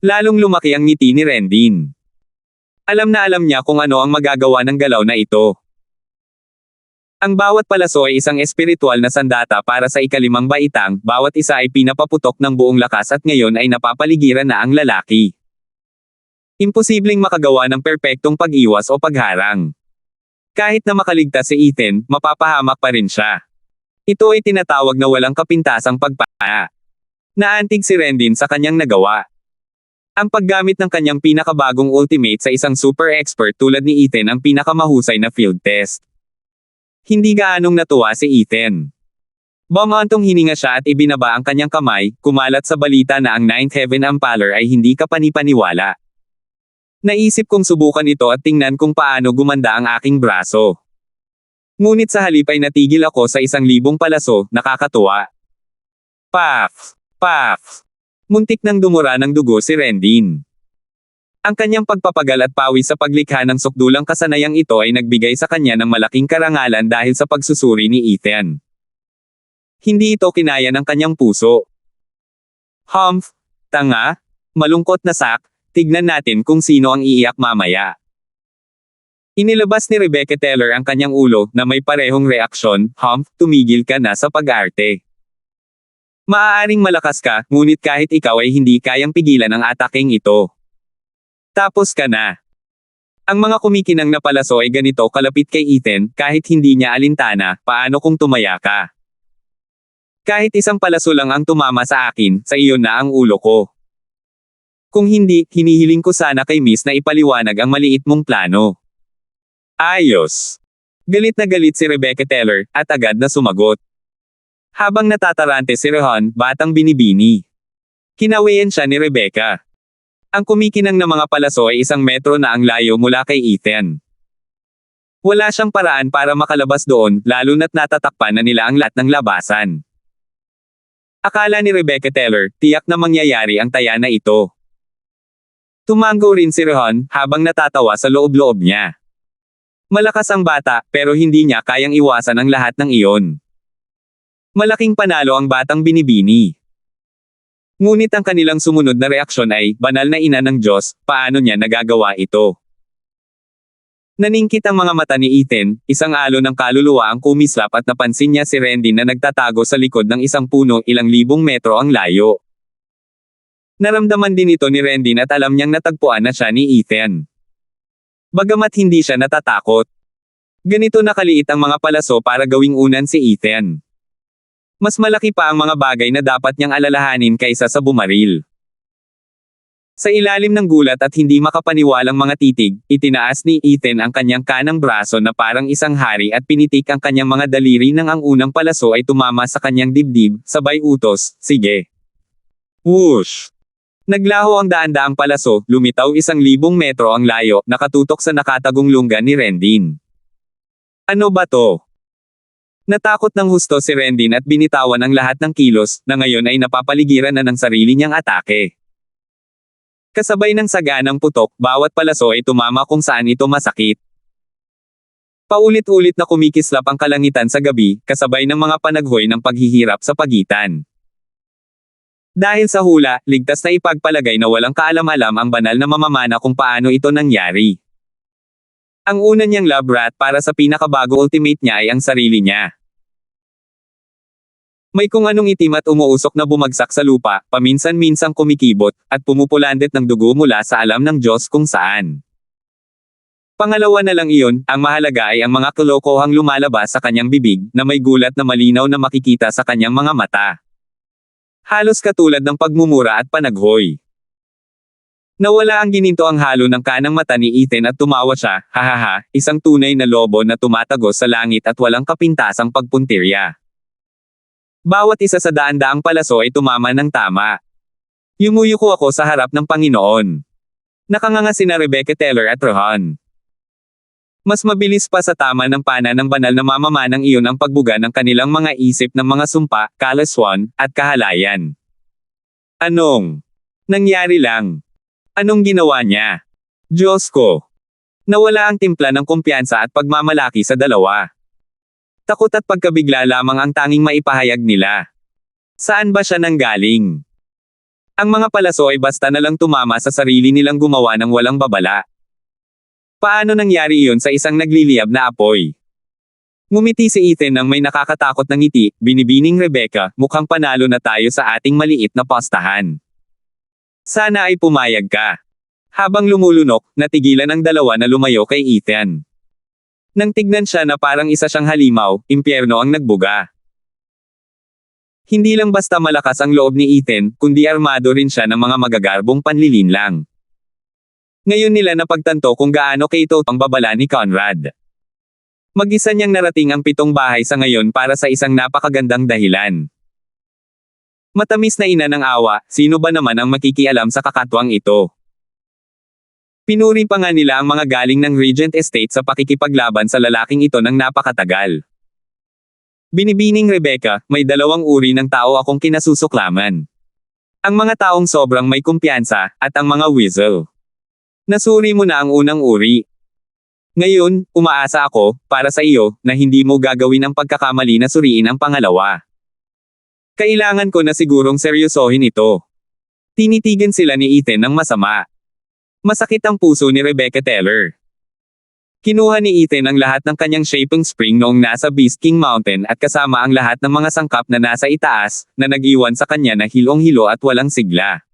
Lalong lumaki ang ngiti ni Rendin. Alam na alam niya kung ano ang magagawa ng galaw na ito. Ang bawat palaso ay isang espiritual na sandata para sa ikalimang baitang, bawat isa ay pinapaputok ng buong lakas at ngayon ay napapaligiran na ang lalaki. Imposibleng makagawa ng perpektong pag-iwas o pagharang. Kahit na makaligtas si Ethan, mapapahamak pa rin siya. Ito ay tinatawag na walang kapintasang pagpaa. Naantig si Rendin sa kanyang nagawa. Ang paggamit ng kanyang pinakabagong ultimate sa isang super expert tulad ni Ethan ang pinakamahusay na field test. Hindi gaanong natuwa si Ethan. Bumantong hininga siya at ibinaba ang kanyang kamay, kumalat sa balita na ang Ninth Heaven Impaler ay hindi kapanipaniwala. Naisip kong subukan ito at tingnan kung paano gumanda ang aking braso. Ngunit sa halip ay natigil ako sa 1,000 palaso, nakakatuwa. Paf! Paf! Muntik nang dumura ng dugo si Rendin. Ang kanyang pagpapagal at pawis sa paglikha ng sukdulang kasanayang ito ay nagbigay sa kanya ng malaking karangalan dahil sa pagsusuri ni Ethan. Hindi ito kinaya ng kanyang puso. Humph! Tanga! Malungkot na sak! Tignan natin kung sino ang iiyak mamaya. Inilabas ni Rebecca Teller ang kanyang ulo na may parehong reaksyon, Humph, tumigil ka na sa pag-arte. Maaaring malakas ka, ngunit kahit ikaw ay hindi kayang pigilan ang ataking ito. Tapos ka na. Ang mga kumikinang na palaso ay ganito kalapit kay Ethan, kahit hindi niya alintana, paano kung tumaya ka? Kahit isang palaso lang ang tumama sa akin, sa iyo na ang ulo ko. Kung hindi, hinihiling ko sana kay Miss na ipaliwanag ang maliit mong plano. Ayos. Galit na galit si Rebecca Teller, at agad na sumagot. Habang natatarante si Rehan, batang binibini. Kinawayan siya ni Rebecca. Ang kumikinang na mga palaso ay 1 metro na ang layo mula kay Ethan. Wala siyang paraan para makalabas doon, lalo na't natatakpan na nila ang lahat ng labasan. Akala ni Rebecca Teller, tiyak na mangyayari ang taya na ito. Tumango rin si Rehan, habang natatawa sa loob-loob niya. Malakas ang bata, pero hindi niya kayang iwasan ang lahat ng iyon. Malaking panalo ang batang binibini. Ngunit ang kanilang sumunod na reaksyon ay, banal na ina ng Diyos, paano niya nagagawa ito? Naningkit ang mga mata ni Ethan, isang alon ng kaluluwa ang kumislap at napansin niya si Rendin na nagtatago sa likod ng isang puno ilang libong metro ang layo. Naramdaman din ito ni Rendin at alam niyang natagpuan na siya ni Ethan. Bagamat hindi siya natatakot. Ganito nakaliit ang mga palaso para gawing unan si Ethan. Mas malaki pa ang mga bagay na dapat niyang alalahanin kaysa sa bumaril. Sa ilalim ng gulat at hindi makapaniwalang mga titig, itinaas ni Ethan ang kanyang kanang braso na parang isang hari at pinitik ang kanyang mga daliri nang ang unang palaso ay tumama sa kanyang dibdib, sabay utos, sige. Whoosh! Naglaho ang daan-daang palaso, lumitaw 1,000 metro ang layo, nakatutok sa nakatagong lungga ni Rendin. Ano ba to? Natakot ng husto si Rendin at binitawan ang lahat ng kilos, na ngayon ay napapaligiran na ng sarili niyang atake. Kasabay ng saganang putok, bawat palaso ay tumama kung saan ito masakit. Paulit-ulit na kumikislap ang kalangitan sa gabi, kasabay ng mga panaghoy ng paghihirap sa pagitan. Dahil sa hula, ligtas na ipagpalagay na walang kaalam-alam ang banal na mamamana kung paano ito nangyari. Ang una niyang love rat para sa pinakabago ultimate niya ay ang sarili niya. May kung anong itim at umuusok na bumagsak sa lupa, paminsan-minsang kumikibot, at pumupulandet ng dugo mula sa alam ng Diyos kung saan. Pangalawa na lang iyon, ang mahalaga ay ang mga kalokohang lumalabas sa kanyang bibig, na may gulat na malinaw na makikita sa kanyang mga mata. Halos katulad ng pagmumura at panaghoy. Nawala ang gininto ang halo ng kanang mata ni Ethan at tumawa siya, hahaha, isang tunay na lobo na tumatagos sa langit at walang kapintasang pagpuntirya. Bawat isa sa daan-daang palaso ay tumama ng tama. Yumuyuko ako sa harap ng Panginoon. Nakanganga sina Rebecca Teller at Rohan. Mas mabilis pa sa tama ng pana ng banal na mamamanang iyon ang pagbuga ng kanilang mga isip ng mga sumpa, kalaswan, at kahalayan. Anong nangyari lang? Anong ginawa niya? Diyos ko! Nawala ang timpla ng kumpiyansa at pagmamalaki sa dalawa. Takot at pagkabigla lamang ang tanging maipahayag nila. Saan ba siya nanggaling? Ang mga palaso ay basta na lang tumama sa sarili nilang gumawa ng walang babala. Paano nangyari iyon sa isang nagliliyab na apoy? Ngumiti si Ethan nang may nakakatakot na ngiti, binibining Rebecca, mukhang panalo na tayo sa ating maliit na pastahan. Sana ay pumayag ka. Habang lumulunok, natigilan ang dalawa na lumayo kay Ethan. Nang tignan siya na parang isa siyang halimaw, impyerno ang nagbuga. Hindi lang basta malakas ang loob ni Ethan, kundi armado rin siya ng mga magagarbong panlilinlang. Ngayon nila napagtanto kung gaano kaito ang babala ni Conrad. Mag-isa niyang narating ang 7 bahay sa ngayon para sa isang napakagandang dahilan. Matamis na ina ng awa, sino ba naman ang makikialam sa kakatwang ito? Pinuri pa nga nila ang mga galing ng Regent Estate sa pakikipaglaban sa lalaking ito ng napakatagal. Binibining Rebecca, may 2 uri ng tao akong kinasusuklaman. Ang mga taong sobrang may kumpiyansa, at ang mga weasel. Nasuri mo na ang unang uri. Ngayon, umaasa ako, para sa iyo, na hindi mo gagawin ang pagkakamali na suriin ang pangalawa. Kailangan ko na sigurong seryosohin ito. Tinitigan sila ni Ethan ng masama. Masakit ang puso ni Rebecca Teller. Kinuha ni Ethan ang lahat ng kanyang shaping spring noong nasa Beast King Mountain at kasama ang lahat ng mga sangkap na nasa itaas, na nag-iwan sa kanya na hilong-hilo at walang sigla.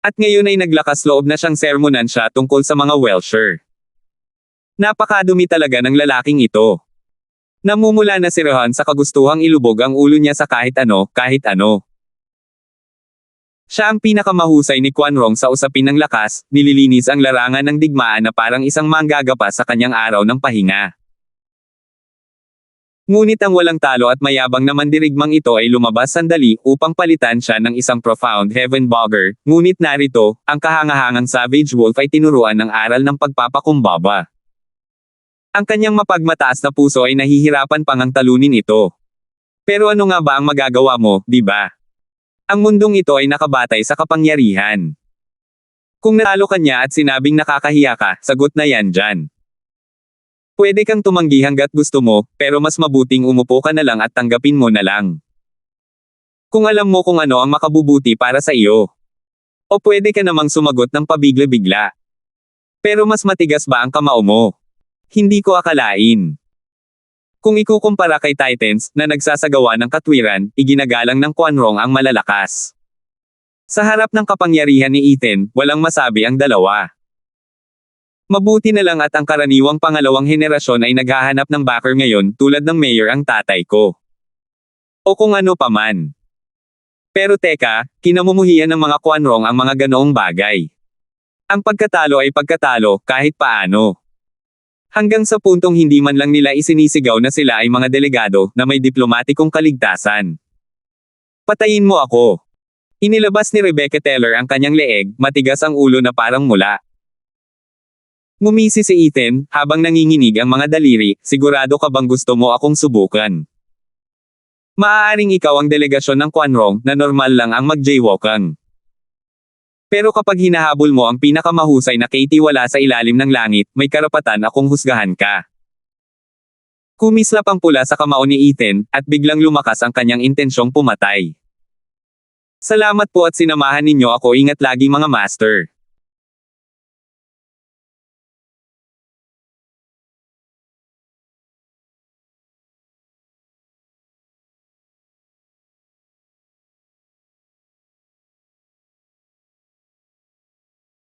At ngayon ay naglakas loob na siyang sermonan siya tungkol sa mga Welshire. Napakadumi talaga ng lalaking ito. Namumula na si Rohan sa kagustuhang ilubog ang ulo niya sa kahit ano, kahit ano. Siya ang pinakamahusay ni Quanrong sa usapin ng lakas, nililinis ang larangan ng digmaan na parang isang manggagapa sa kanyang araw ng pahinga. Ngunit ang walang talo at mayabang na mandirigmang ito ay lumabas sandali upang palitan siya ng isang profound heaven-bogger, ngunit narito, ang kahangahangang Savage Wolf ay tinuruan ng aral ng pagpapakumbaba. Ang kanyang mapagmataas na puso ay nahihirapan pang ang talunin ito. Pero ano nga ba ang magagawa mo, di ba? Ang mundong ito ay nakabatay sa kapangyarihan. Kung natalo ka niya at sinabing nakakahiya ka, sagot na yan dyan. Pwede kang tumanggi hanggat gusto mo, pero mas mabuting umupo ka na lang at tanggapin mo na lang. Kung alam mo kung ano ang makabubuti para sa iyo. O pwede ka namang sumagot ng pabigla-bigla. Pero mas matigas ba ang kamao mo? Hindi ko akalain. Kung ikukumpara kay Titans, na nagsasagawa ng katwiran, iginagalang ng Quanrong ang malalakas. Sa harap ng kapangyarihan ni Ethan, walang masabi ang dalawa. Mabuti na lang at ang karaniwang pangalawang henerasyon ay naghahanap ng backer ngayon, tulad ng mayor ang tatay ko. O kung ano pa man. Pero teka, kinamumuhian ng mga Quanrong ang mga ganoong bagay. Ang pagkatalo ay pagkatalo, kahit paano. Hanggang sa puntong hindi man lang nila isinisigaw na sila ay mga delegado, na may diplomatikong kaligtasan. Patayin mo ako. Inilabas ni Rebecca Teller ang kanyang leeg, matigas ang ulo na parang mula. Ngumisi si Ethan, habang nanginginig ang mga daliri, sigurado ka bang gusto mo akong subukan? Maaaring ikaw ang delegasyon ng Quanrong, na normal lang ang mag-jaywalkang. Pero kapag hinahabol mo ang pinakamahusay na Katie wala sa ilalim ng langit, may karapatan akong husgahan ka. Kumislap ang pula sa kamao ni Ethan, at biglang lumakas ang kanyang intensyong pumatay. Salamat po at sinamahan ninyo ako, ingat lagi mga master.